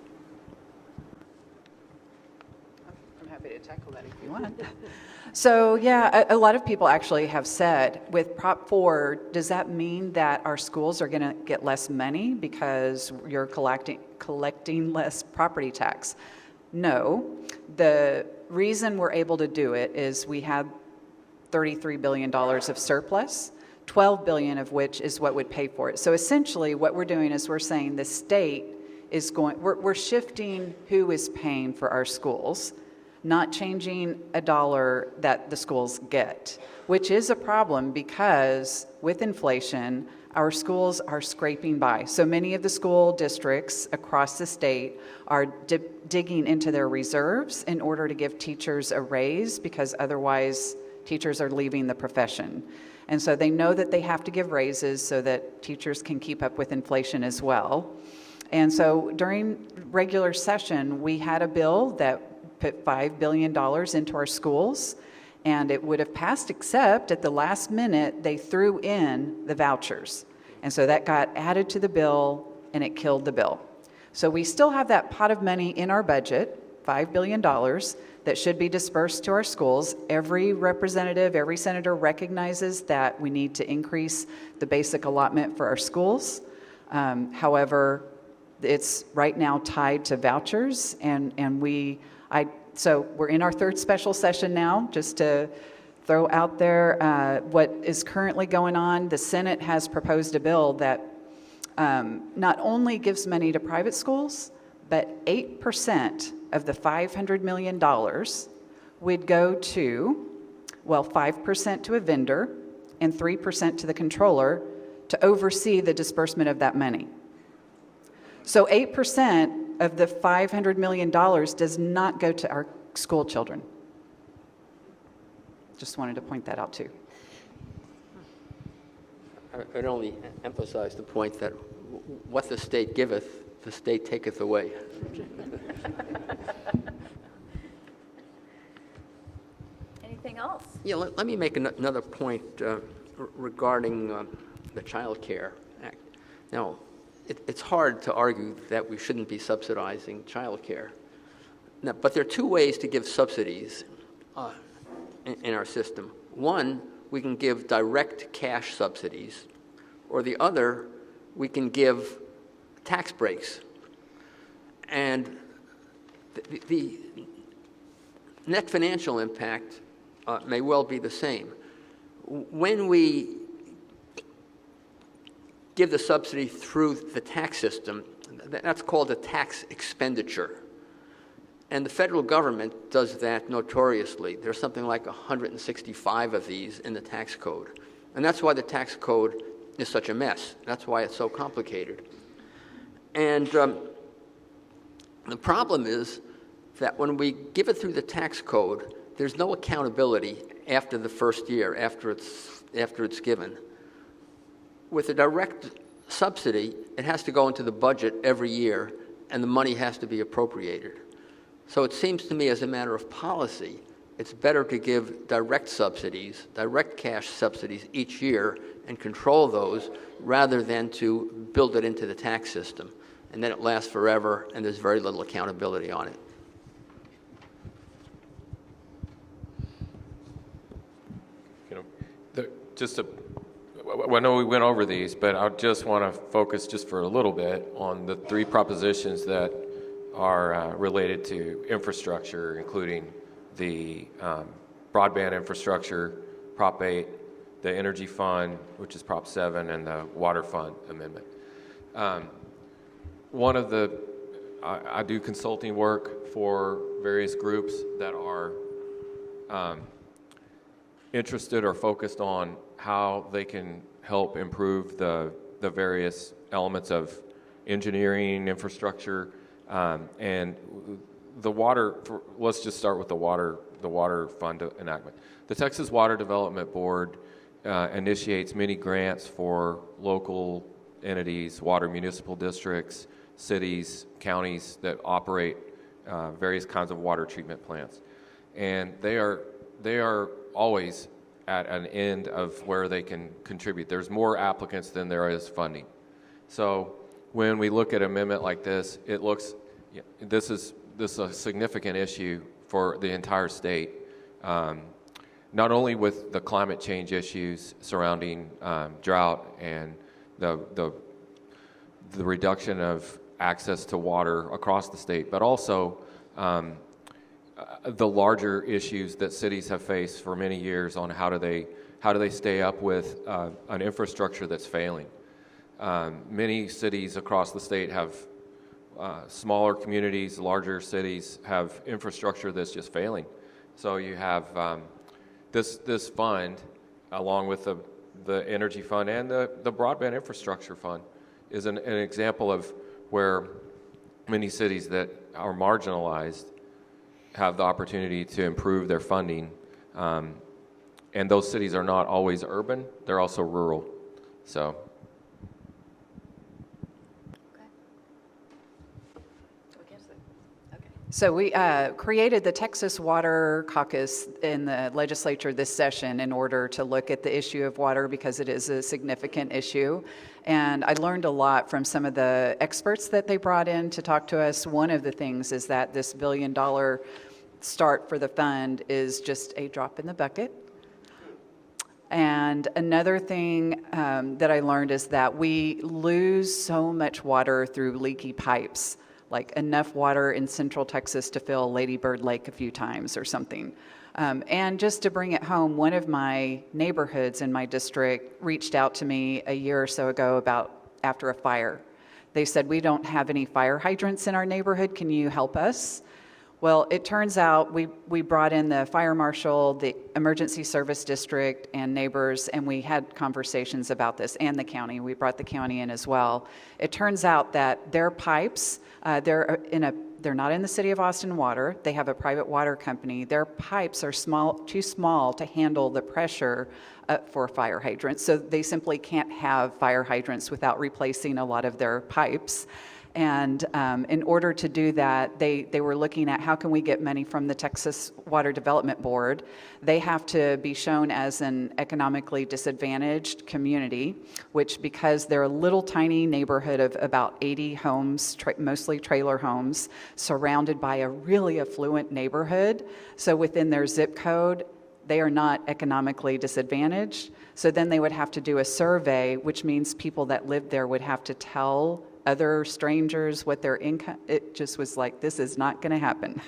I'm happy to tackle that if you want. So yeah, a lot of people actually have said, with Prop 4, does that mean that our schools are going to get less money because you're collecting less property tax? No. The reason we're able to do it is we have $33 billion of surplus, $12 billion of which is what would pay for it. So essentially what we're doing is we're saying the state is we're shifting who is paying for our schools, not changing a dollar that the schools get, which is a problem because with inflation, our schools are scraping by. So many of the school districts across the state are digging into their reserves in order to give teachers a raise, because otherwise teachers are leaving the profession. And so they know that they have to give raises so that teachers can keep up with inflation as well. And so during regular session, we had a bill that put $5 billion into our schools, and it would have passed, except at the last minute, they threw in the vouchers. And so that got added to the bill, and it killed the bill. So we still have that pot of money in our budget, $5 billion, that should be dispersed to our schools. Every representative, every senator recognizes that we need to increase the basic allotment for our schools. However, it's right now tied to vouchers, so we're in our third special session now, just to throw out there what is currently going on. The Senate has proposed a bill that not only gives money to private schools, but 8% of the $500 million would go to, 5% to a vendor and 3% to the controller to oversee the disbursement of that money. So 8% of the $500 million does not go to our school children. Just wanted to point that out too. I'd only emphasize the point that what the state giveth, the state taketh away. Anything anything else? Yeah, let me make another point regarding the Child Care Act. Now, it's hard to argue that we shouldn't be subsidizing child care. Now, but there are two ways to give subsidies in our system. One, we can give direct cash subsidies, or the other, we can give tax breaks. And the net financial impact may well be the same. When we give the subsidy through the tax system, that's called a tax expenditure. And the federal government does that notoriously. There's something like 165 of these in the tax code. And that's why the tax code is such a mess. That's why it's so complicated. And the problem is that when we give it through the tax code, there's no accountability after the first year, after it's given. With a direct subsidy, it has to go into the budget every year, and the money has to be appropriated. So it seems to me, as a matter of policy, it's better to give direct subsidies, direct cash subsidies each year, and control those, rather than to build it into the tax system. And then it lasts forever, and there's very little accountability on it. I know we went over these, but I just want to focus just for a little bit on the three propositions that are related to infrastructure, including the broadband infrastructure, Prop 8, the Energy Fund, which is Prop 7, and the Water Fund Amendment. I do consulting work for various groups that are interested or focused on how they can help improve the various elements of engineering, infrastructure, and the water. Let's just start with the water fund enactment. The Texas Water Development Board initiates many grants for local entities, water municipal districts, cities, counties that operate various kinds of water treatment plants, and they are always at an end of where they can contribute. There's more applicants than there is funding. So when we look at an amendment like this, this is a significant issue for the entire state, not only with the climate change issues surrounding drought and the reduction of access to water across the state, but also the larger issues that cities have faced for many years on how do they stay up with an infrastructure that's failing. Many cities across the state have smaller communities, larger cities have infrastructure that's just failing. So you have this fund, along with the Energy Fund and the Broadband Infrastructure Fund, is an example of where many cities that are marginalized have the opportunity to improve their funding. And those cities are not always urban, they're also rural. So. So we created the Texas Water Caucus in the legislature this session in order to look at the issue of water because it is a significant issue. And I learned a lot from some of the experts that they brought in to talk to us. One of the things is that this $1 billion start for the fund is just a drop in the bucket. And another thing that I learned is that we lose so much water through leaky pipes, like enough water in central Texas to fill Lady Bird Lake a few times or something. And just to bring it home, one of my neighborhoods in my district reached out to me a year or so ago after a fire. They said, "We don't have any fire hydrants in our neighborhood. Can you help us?" Well, it turns out we brought in the fire marshal, the emergency service district, and neighbors, and we had conversations about this, and the county. We brought the county in as well. It turns out that their pipes, they're not in the City of Austin Water. They have a private water company. Their pipes are too small to handle the pressure for fire hydrants, so they simply can't have fire hydrants without replacing a lot of their pipes. And in order to do that, they were looking at how can we get money from the Texas Water Development Board. They have to be shown as an economically disadvantaged community, which because they're a little tiny neighborhood of about 80 homes, mostly trailer homes, surrounded by a really affluent neighborhood. So within their zip code, they are not economically disadvantaged. So then they would have to do a survey, which means people that live there would have to tell other strangers what their income, it just was like, this is not going to happen.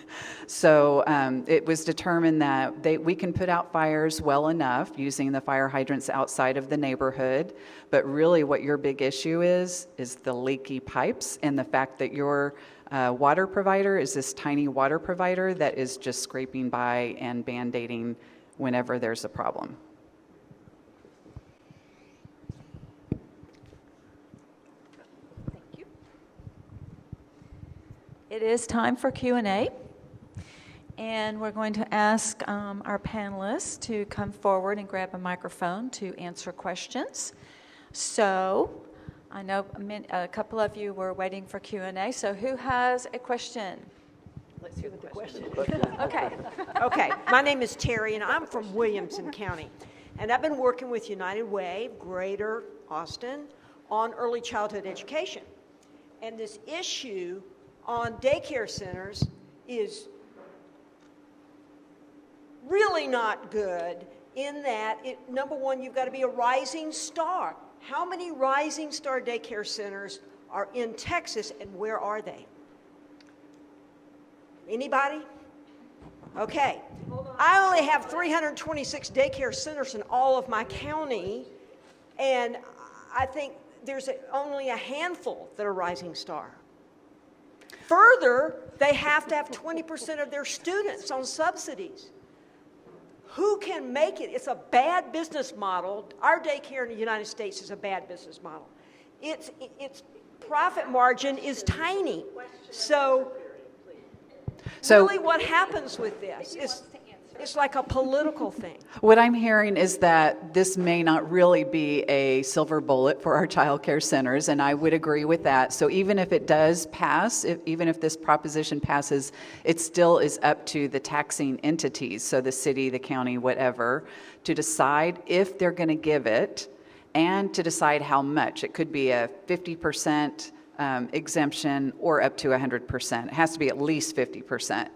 So it was determined that we can put out fires well enough using the fire hydrants outside of the neighborhood, but really what your big issue is the leaky pipes and the fact that your water provider is this tiny water provider that is just scraping by and band-aiding whenever there's a problem. It is time for Q&A, and we're going to ask our panelists to come forward and grab a microphone to answer questions. So I know a couple of you were waiting for Q&A, so who has a question? Let's hear the question. Okay. Okay, my name is Terry, and I'm from Williamson County. And I've been working with United Way, Greater Austin, on early childhood education. And this issue on daycare centers is really not good in that, number one, you've got to be a rising star. How many rising star daycare centers are in Texas, and where are they? Anybody? Okay. I only have 326 daycare centers in all of my county, and I think there's only a handful that are rising star. Further, they have to have 20% of their students on subsidies. Who can make it? It's a bad business model. Our daycare in the United States is a bad business model. Its profit margin is tiny. So really what happens with this is it's like a political thing. What I'm hearing is that this may not really be a silver bullet for our child care centers, and I would agree with that. So even if it does pass, even if this proposition passes, it still is up to the taxing entities, so the city, the county, whatever, to decide if they're going to give it and to decide how much. It could be a 50% exemption or up to 100%. It has to be at least 50%.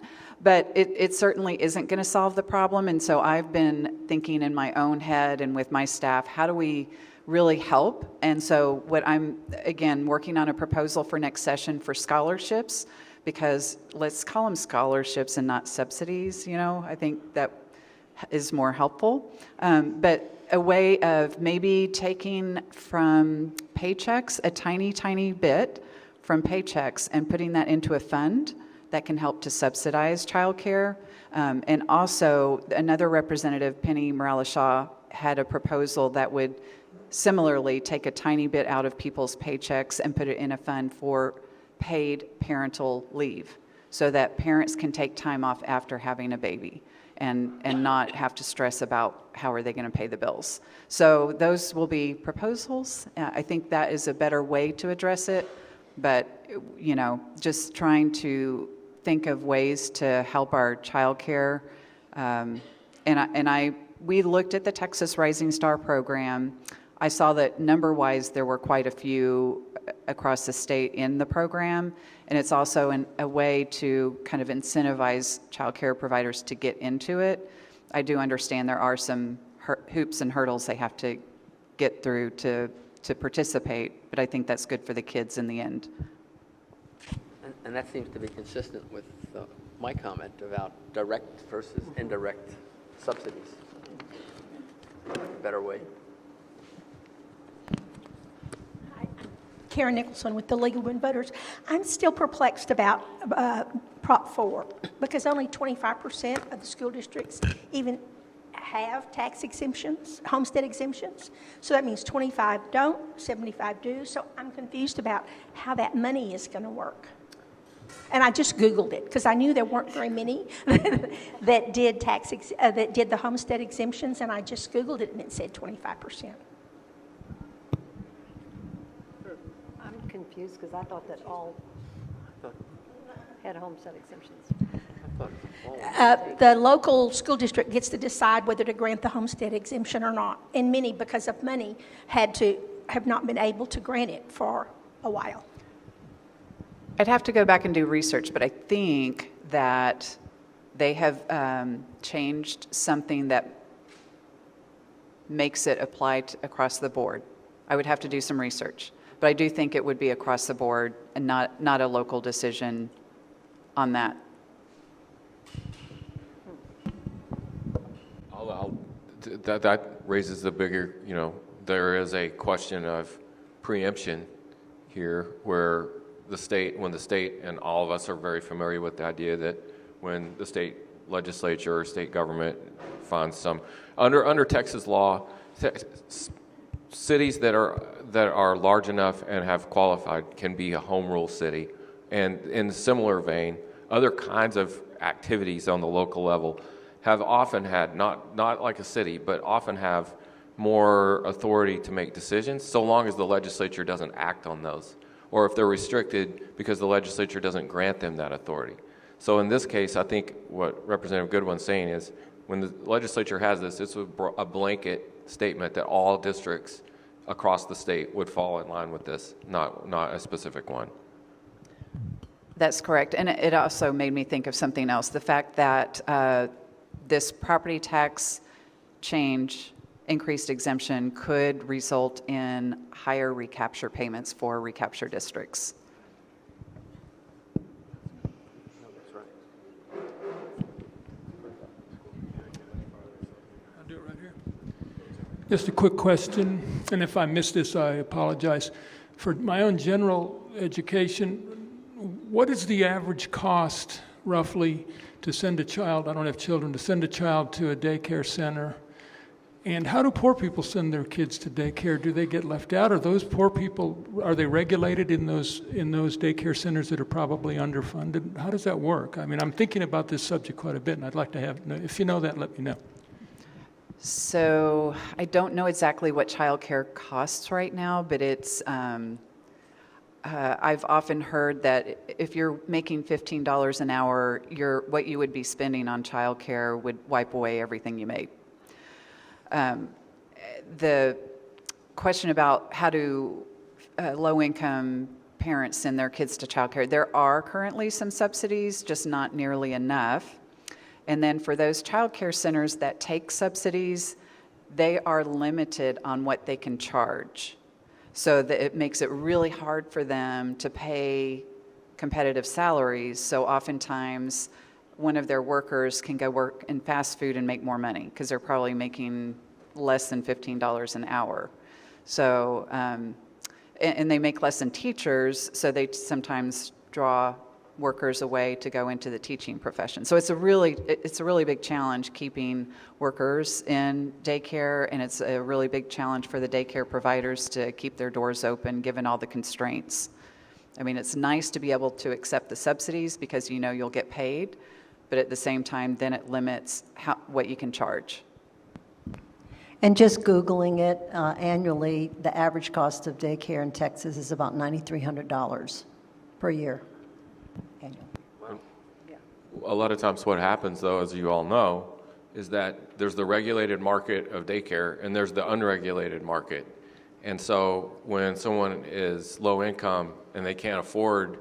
But it certainly isn't going to solve the problem, and so I've been thinking in my own head and with my staff, how do we really help? And so what I'm, again, working on a proposal for next session for scholarships, because let's call them scholarships and not subsidies, I think that is more helpful. But a way of maybe taking from paychecks a tiny, tiny bit from paychecks and putting that into a fund that can help to subsidize childcare. And also, another representative, Penny Morales-Shaw, had a proposal that would similarly take a tiny bit out of people's paychecks and put it in a fund for paid parental leave, so that parents can take time off after having a baby and not have to stress about how are they going to pay the bills. So those will be proposals. I think that is a better way to address it, but just trying to think of ways to help our child care. We looked at the Texas Rising Star program. I saw that number-wise there were quite a few across the state in the program, and it's also a way to kind of incentivize child care providers to get into it. I do understand there are some hoops and hurdles they have to get through to participate, but I think that's good for the kids in the end. And that seems to be consistent with my comment about direct versus indirect subsidies. Better way. Karen Nicholson with the League of Women Voters. I'm still perplexed about Prop 4 because only 25% of the school districts even have tax exemptions, homestead exemptions. So that means 25 don't, 75 do. So I'm confused about how that money is going to work. And I just Googled it because I knew there weren't very many that did that did the homestead exemptions, and I just Googled it and it said 25%. I'm confused confused because I thought that all had homestead exemptions. The local school district gets to decide whether to grant the homestead exemption or not. And many, because of money, have not been able to grant it for a while. I'd have to go back and do research, but I think that they have changed something that makes it applied across the board. I would have to do some research, but I do think it would be across the board and not a local decision on that. That raises the bigger, there is a question of preemption here where when the state, and all of us are very familiar with the idea that when the state legislature or state government funds some, under Texas law, cities that are large enough and have qualified can be a home rule city. And in a similar vein, other kinds of activities on the local level have often had, not like a city, but often have more authority to make decisions so long as the legislature doesn't act on those, or if they're restricted because the legislature doesn't grant them that authority. So in this case, I think what Representative Goodwin's saying is when the legislature has this, it's a blanket statement that all districts across the state would fall in line with this, not a specific one. That's correct. And it also made me think of something else. The fact that this property tax change, increased exemption, could result in higher recapture payments for recapture districts. I'll do it right here. Just a quick question, and if I missed this, I apologize. For my own general education, what is the average cost, roughly, to send a child, I don't have children, to send a child to a daycare center? And how do poor people send their kids to daycare? Do they get left out? Are those poor people, are they regulated in those daycare centers that are probably underfunded? How does that work? I mean, I'm thinking about this subject quite a bit, and I'd like to if you know that, let me know. So I don't know exactly what childcare costs right now, but it's, I've often heard that if you're making $15 an hour, what you would be spending on childcare would wipe away everything you made. The question about how do low-income parents send their kids to childcare, there are currently some subsidies, just not nearly enough. And then for those childcare centers that take subsidies, they are limited on what they can charge. So that it makes it really hard for them to pay competitive salaries. So oftentimes, one of their workers can go work in fast food and make more money because they're probably making less than $15 an hour. So, and they make less than teachers, so they sometimes draw workers away to go into the teaching profession. So it's a really big challenge keeping workers in daycare, and it's a really big challenge for the daycare providers to keep their doors open given all the constraints. I mean, it's nice to be able to accept the subsidies because you know you'll get paid, but at the same time, then it limits what you can charge. And just Googling it, annually, the average cost of daycare in Texas is about $9,300 per year. Annual. A lot of times what happens, though, as you all know, is that there's the regulated market of daycare and there's the unregulated market. And so when someone is low income and they can't afford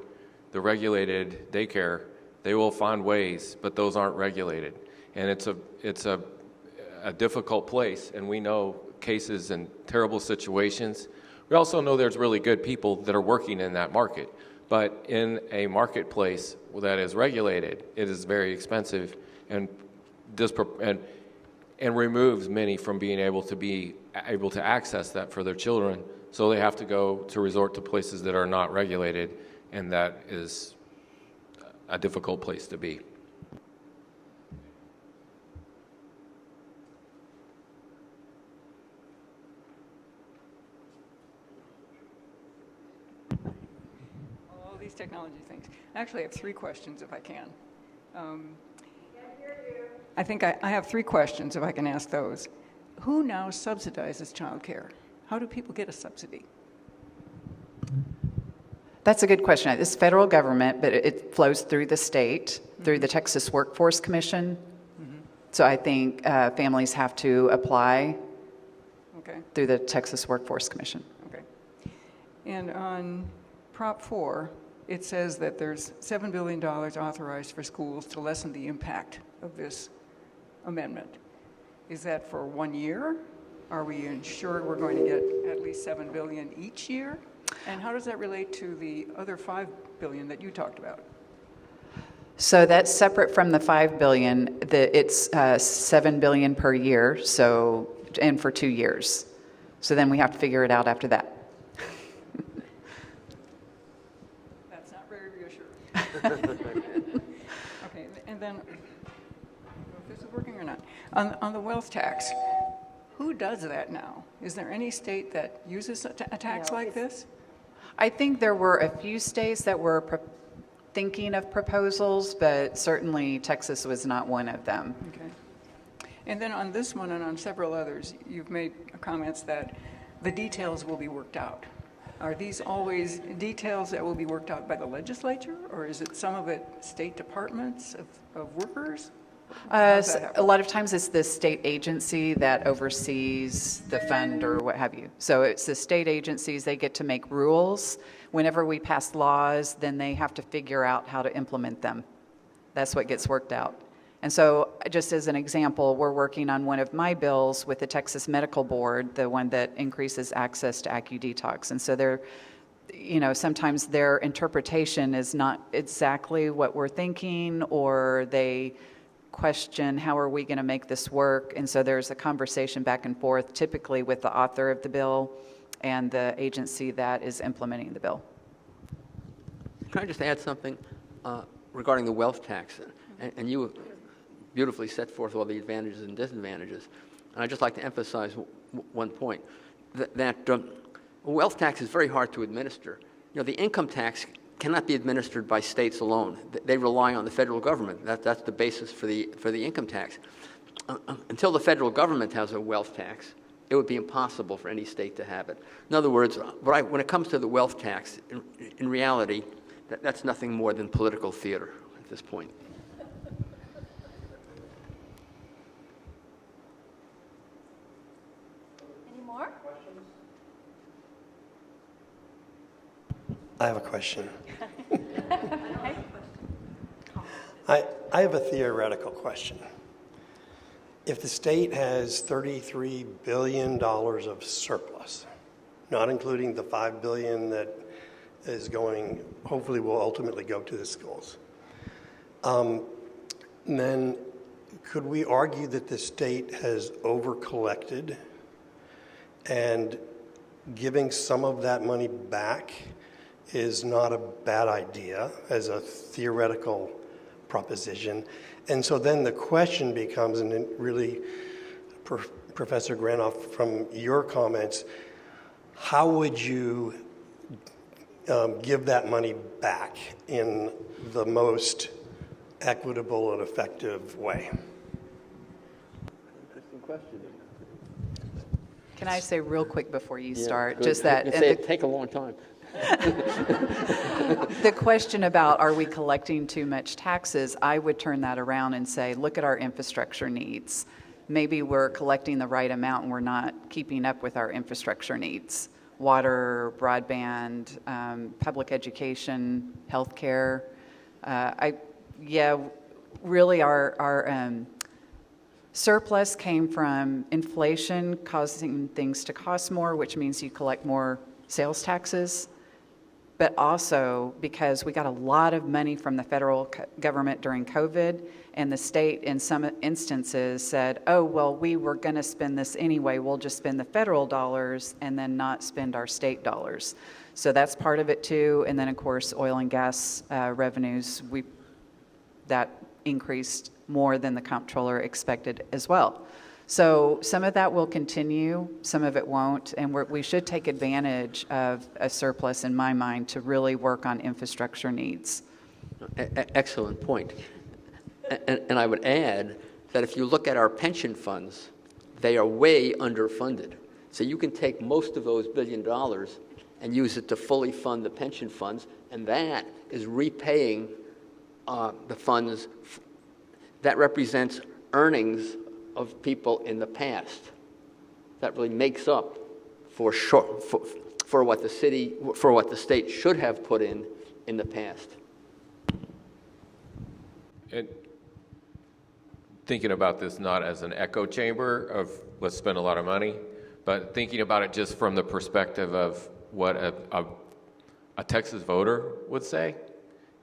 the regulated daycare, they will find ways, but those aren't regulated. And it's a difficult place, and we know cases and terrible situations. We also know there's really good people that are working in that market. But in a marketplace that is regulated, it is very expensive and removes many from being able to access that for their children. So they have to resort to places that are not regulated, and that is a difficult place to be. Technology things. Actually, I have three questions if I can. I think I have three questions if I can ask those. Who now subsidizes childcare? How do people get a subsidy? That's a good question. It's federal government, but it flows through the state, through the Texas Workforce Commission. So I think families have to apply through the Texas Workforce Commission. Okay. And on Prop 4, it says that there's $7 billion authorized for schools to lessen the impact of this amendment. Is that for 1 year? Are we ensured we're going to get at least $7 billion each year? And how does that relate to the other $5 billion that you talked about? So that's separate from the $5 billion. It's $7 billion per year, so, and for 2 years. So then we have to figure it out after that. That's not very reassuring. Okay, and then, I don't know if this is working or not. On the wealth tax, who does that now? Is there any state that uses a tax like this? I think there were a few states that were thinking of proposals, but certainly Texas was not one of them. Okay. And then on this one and on several others, you've made comments that the details will be worked out. Are these always details that will be worked out by the legislature, or is it some of it state departments of workers? A lot of times it's the state agency that oversees the fund or what have you. So it's the state agencies, they get to make rules. Whenever we pass laws, then they have to figure out how to implement them. That's what gets worked out. And so just as an example, we're working on one of my bills with the Texas Medical Board, the one that increases access to AccuDetox. And so they're, sometimes their interpretation is not exactly what we're thinking, or they question, how are we going to make this work? And so there's a conversation back and forth, typically with the author of the bill and the agency that is implementing the bill. Can I just add something regarding the wealth tax? And you beautifully set forth all the advantages and disadvantages. And I'd just like to emphasize one point, that wealth tax is very hard to administer. The income tax cannot be administered by states alone. They rely on the federal government. That's the basis for the income tax. Until the federal government has a wealth tax, it would be impossible for any state to have it. In other words, when it comes to the wealth tax, in reality, that's nothing more than political theater at this point. Any more? I have a question. I have a theoretical question. If the state has $33 billion of surplus, not including the $5 billion that is going, hopefully will ultimately go to the schools, then could we argue that the state has over-collected, and giving some of that money back is not a bad idea as a theoretical proposition? And so then the question becomes, and it really, Professor Granof, from your comments, how would you give that money back in the most equitable and effective way? Interesting question. Can I say real quick before you start, good. just that? It take a long time. The question about are we collecting too much taxes, I would turn that around and say, look at our infrastructure needs. Maybe we're collecting the right amount and we're not keeping up with our infrastructure needs. Water, broadband, public education, healthcare. Really our surplus came from inflation causing things to cost more, which means you collect more sales taxes, but also because we got a lot of money from the federal government during COVID, and the state in some instances said, oh, well, we were going to spend this anyway, we'll just spend the federal dollars and then not spend our state dollars. So that's part of it too, and then of course oil and gas revenues, that increased more than the comptroller expected as well. So some of that will continue, some of it won't, and we should take advantage of a surplus, in my mind, to really work on infrastructure needs. Excellent point. And I would add that if you look at our pension funds, they are way underfunded. So you can take most of those $1 billion and use it to fully fund the pension funds, and that is repaying the funds. That represents earnings of people in the past. That really makes up for what the state should have put in the past. And thinking about this not as an echo chamber of let's spend a lot of money, but thinking about it just from the perspective of what a Texas voter would say.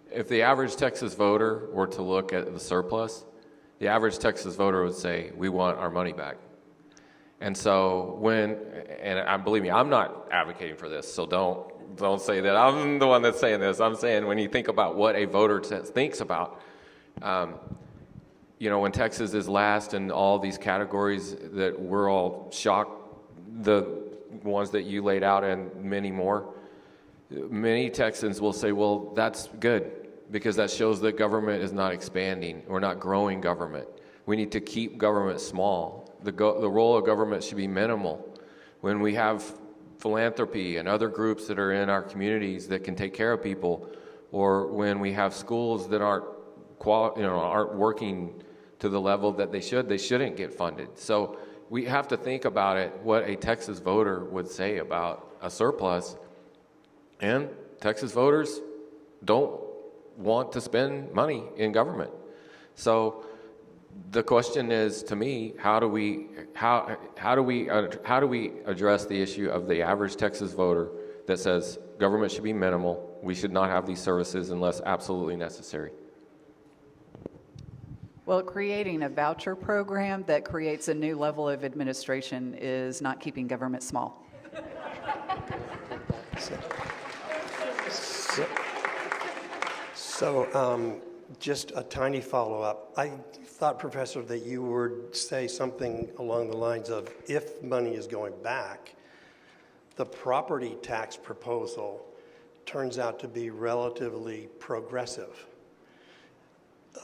If the average Texas voter were to look at the surplus, the average Texas voter would say, we want our money back. And so believe me, I'm not advocating for this, so don't say that I'm the one that's saying this. I'm saying when you think about what a voter thinks about, when Texas is last in all these categories that we're all shocked, the ones that you laid out and many more, many Texans will say, well, that's good because that shows that government is not expanding. We're not growing government. We need to keep government small. The role of government should be minimal. When we have philanthropy and other groups that are in our communities that can take care of people, or when we have schools that aren't working to the level that they shouldn't get funded. So we have to think about it, what a Texas voter would say about a surplus. And Texas voters don't want to spend money in government. So the question is, to me, how do we address the issue of the average Texas voter that says government should be minimal, we should not have these services unless absolutely necessary? Well, creating a voucher program that creates a new level of administration is not keeping government small. So just a tiny follow-up. I thought, Professor, that you would say something along the lines of, if money is going back, the property tax proposal turns out to be relatively progressive.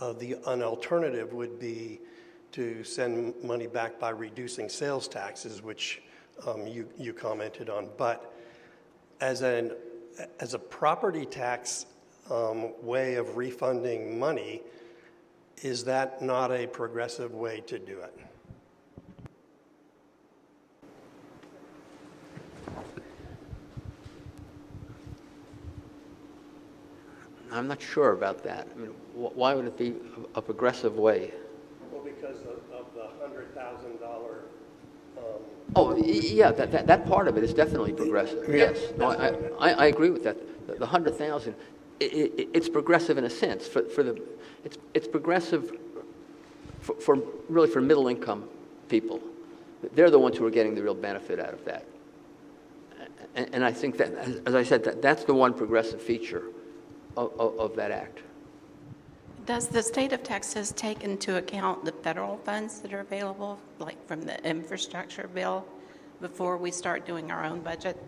An alternative would be to send money back by reducing sales taxes, which you commented on. But as a property tax way of refunding money, is that not a progressive way to do it? I'm not sure about that. I mean, why would it be a progressive way? Well, because of the $100,000. Yeah, that part of it is definitely progressive. Yeah. Yes, no, I agree with that. The 100,000, it's progressive in a sense. It's progressive for middle income people. They're the ones who are getting the real benefit out of that. And I think that, as I said, that's the one progressive feature of that act. Does the state of Texas take into account the federal funds that are available, like from the infrastructure bill, before we start doing our own budget?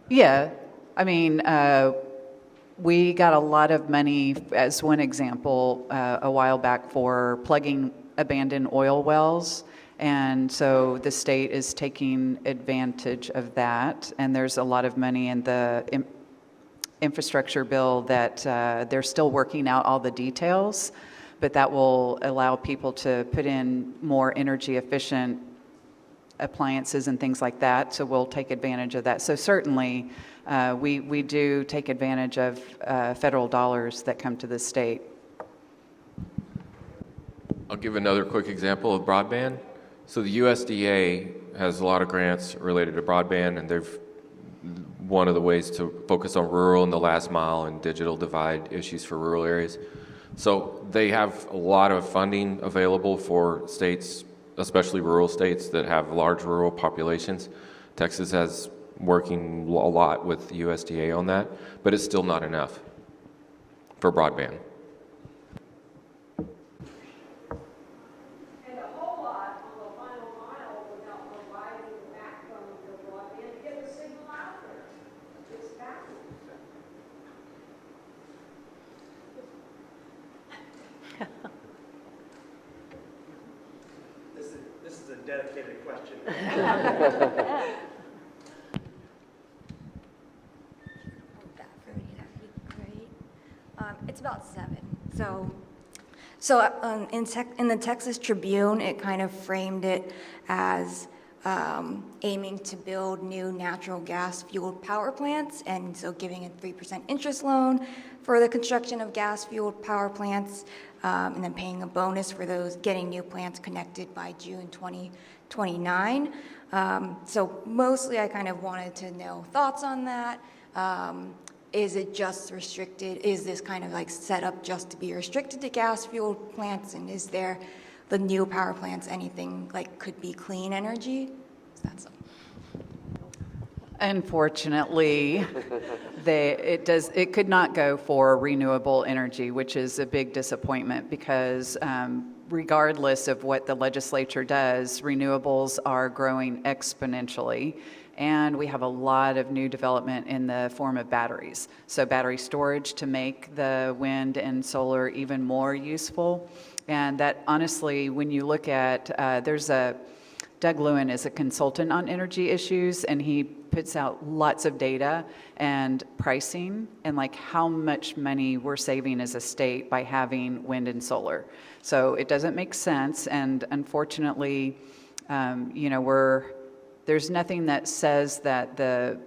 Yeah, I mean, we got a lot of money, as one example, a while back for plugging abandoned oil wells. And so the state is taking advantage of that. And there's a lot of money in the infrastructure bill that they're still working out all the details, but that will allow people to put in more energy efficient appliances and things like that. So we'll take advantage of that. So certainly we do take advantage of federal dollars that come to the state. I'll give another quick example of broadband. So the USDA has a lot of grants related to broadband, and one of the ways to focus on rural and the last mile and digital divide issues for rural areas. So they have a lot of funding available for states, especially rural states that have large rural populations. Texas has working a lot with the USDA on that, but it's still not enough for broadband. This is a dedicated question. It's about 7. In the Texas Tribune, it kind of framed it as aiming to build new natural gas-fueled power plants, and so giving a 3% interest loan for the construction of gas-fueled power plants, and then paying a bonus for those getting new plants connected by June 2029. So mostly I kind of wanted to know thoughts on that. Is it just restricted? Is this kind of like set up just to be restricted to gas-fueled plants? And is there the new power plants anything like could be clean energy? That's all. Unfortunately, it could not go for renewable energy, which is a big disappointment because regardless of what the legislature does, renewables are growing exponentially. And we have a lot of new development in the form of batteries. So battery storage to make the wind and solar even more useful. And that honestly, when you look at, Doug Lewin is a consultant on energy issues, and he puts out lots of data and pricing and like how much money we're saving as a state by having wind and solar. So it doesn't make sense. And unfortunately, there's nothing that says that the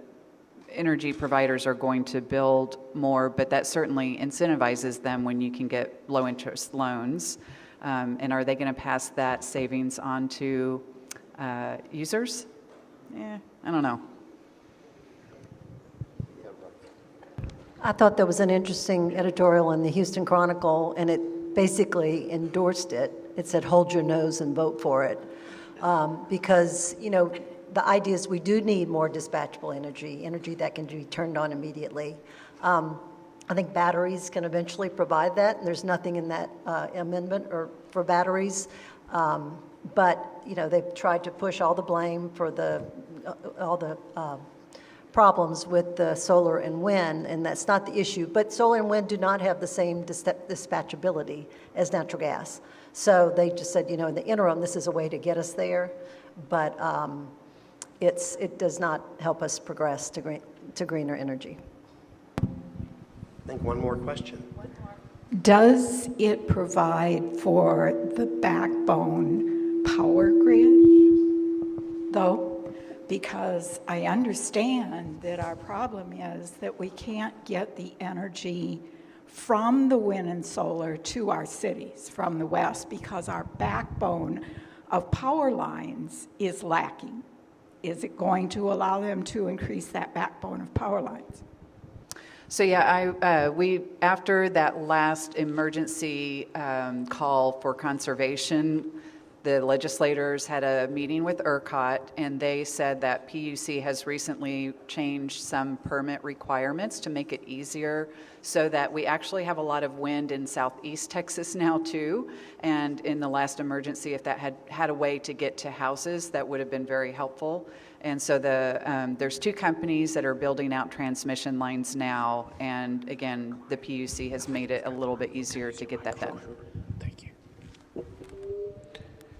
energy providers are going to build more, but that certainly incentivizes them when you can get low interest loans. And are they going to pass that savings on to users? I don't know. I thought there was an interesting editorial in the Houston Chronicle, and it basically endorsed it. It said, hold your nose and vote for it. Because, the idea is we do need more dispatchable energy that can be turned on immediately. I think batteries can eventually provide that, and there's nothing in that amendment for batteries. But they've tried to push all the blame for all the problems with the solar and wind, and that's not the issue. But solar and wind do not have the same dispatchability as natural gas. So they just said, in the interim, this is a way to get us there, but it does not help us progress to greener energy. I think one more question. Does it provide for the backbone power grid, though? Because I understand that our problem is that we can't get the energy from the wind and solar to our cities from the west because our backbone of power lines is lacking. Is it going to allow them to increase that backbone of power lines? So we after that last emergency call for conservation, the legislators had a meeting with ERCOT, and they said that PUC has recently changed some permit requirements to make it easier so that we actually have a lot of wind in southeast Texas now too. And in the last emergency, if that had a way to get to houses, that would have been very helpful. And so there's 2 companies that are building out transmission lines now. And again, the PUC has made it a little bit easier to get that done. Thank you.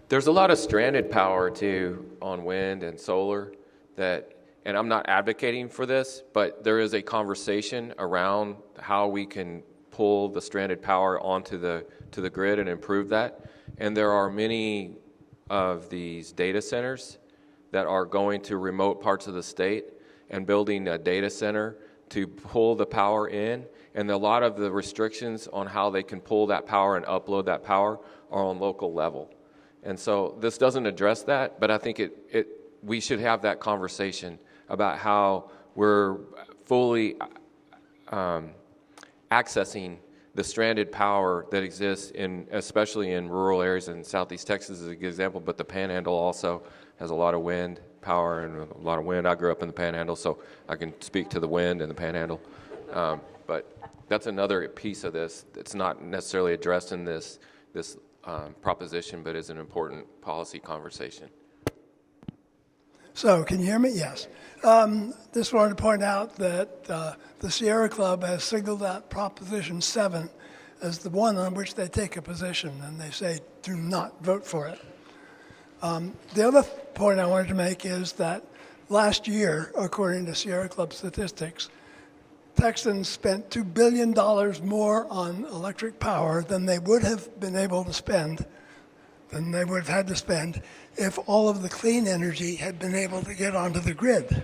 There's a lot of stranded power too on wind and solar and I'm not advocating for this, but there is a conversation around how we can pull the stranded power onto the grid and improve that. And there are many of these data centers that are going to remote parts of the state and building a data center to pull the power in. And a lot of the restrictions on how they can pull that power and upload that power are on local level. And so this doesn't address that, but I think we should have that conversation about how we're fully accessing the stranded power that exists especially in rural areas, in Southeast Texas is a good example, but the Panhandle also has a lot of wind power and a lot of wind. I grew up in the Panhandle, so I can speak to the wind in the Panhandle. But that's another piece of this. It's not necessarily addressed in this proposition, but is an important policy conversation. So, can you hear me? Yes. Just wanted to point out that the Sierra Club has singled out Proposition 7 as the one on which they take a position, and they say, do not vote for it. The other point I wanted to make is that last year, according to Sierra Club statistics, Texans spent $2 billion more on electric power than they would have been able to spend, than they would have had to spend if all of the clean energy had been able to get onto the grid.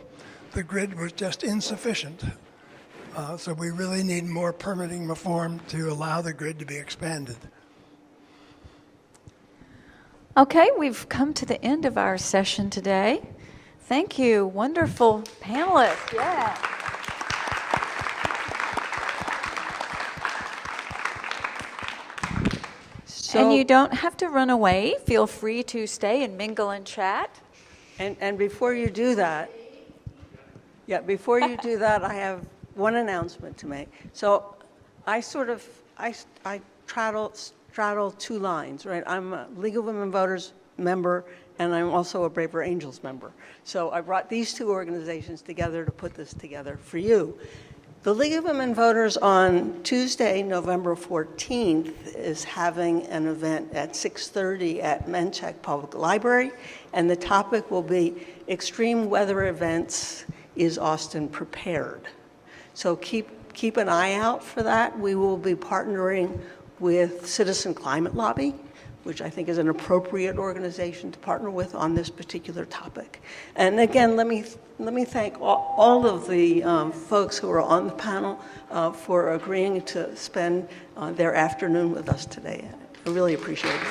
The grid was just insufficient. So we really need more permitting reform to allow the grid to be expanded. Okay, we've come to the end of our session today. Thank you, wonderful panelists. Yeah. And you don't have to run away. Feel free to stay and mingle and chat. And before you do that, I have one announcement to make. So I straddle two lines, right? I'm a League of Women Voters member, and I'm also a Braver Angels member. So I brought these two organizations together to put this together for you. The League of Women Voters on Tuesday, November 14th, is having an event at 6:30 at Menchek Public Library, and the topic will be Extreme Weather Events, Is Austin Prepared? So keep an eye out for that. We will be partnering with Citizen Climate Lobby, which I think is an appropriate organization to partner with on this particular topic. And again, let me thank all of the folks who are on the panel for agreeing to spend their afternoon with us today. I really appreciate it.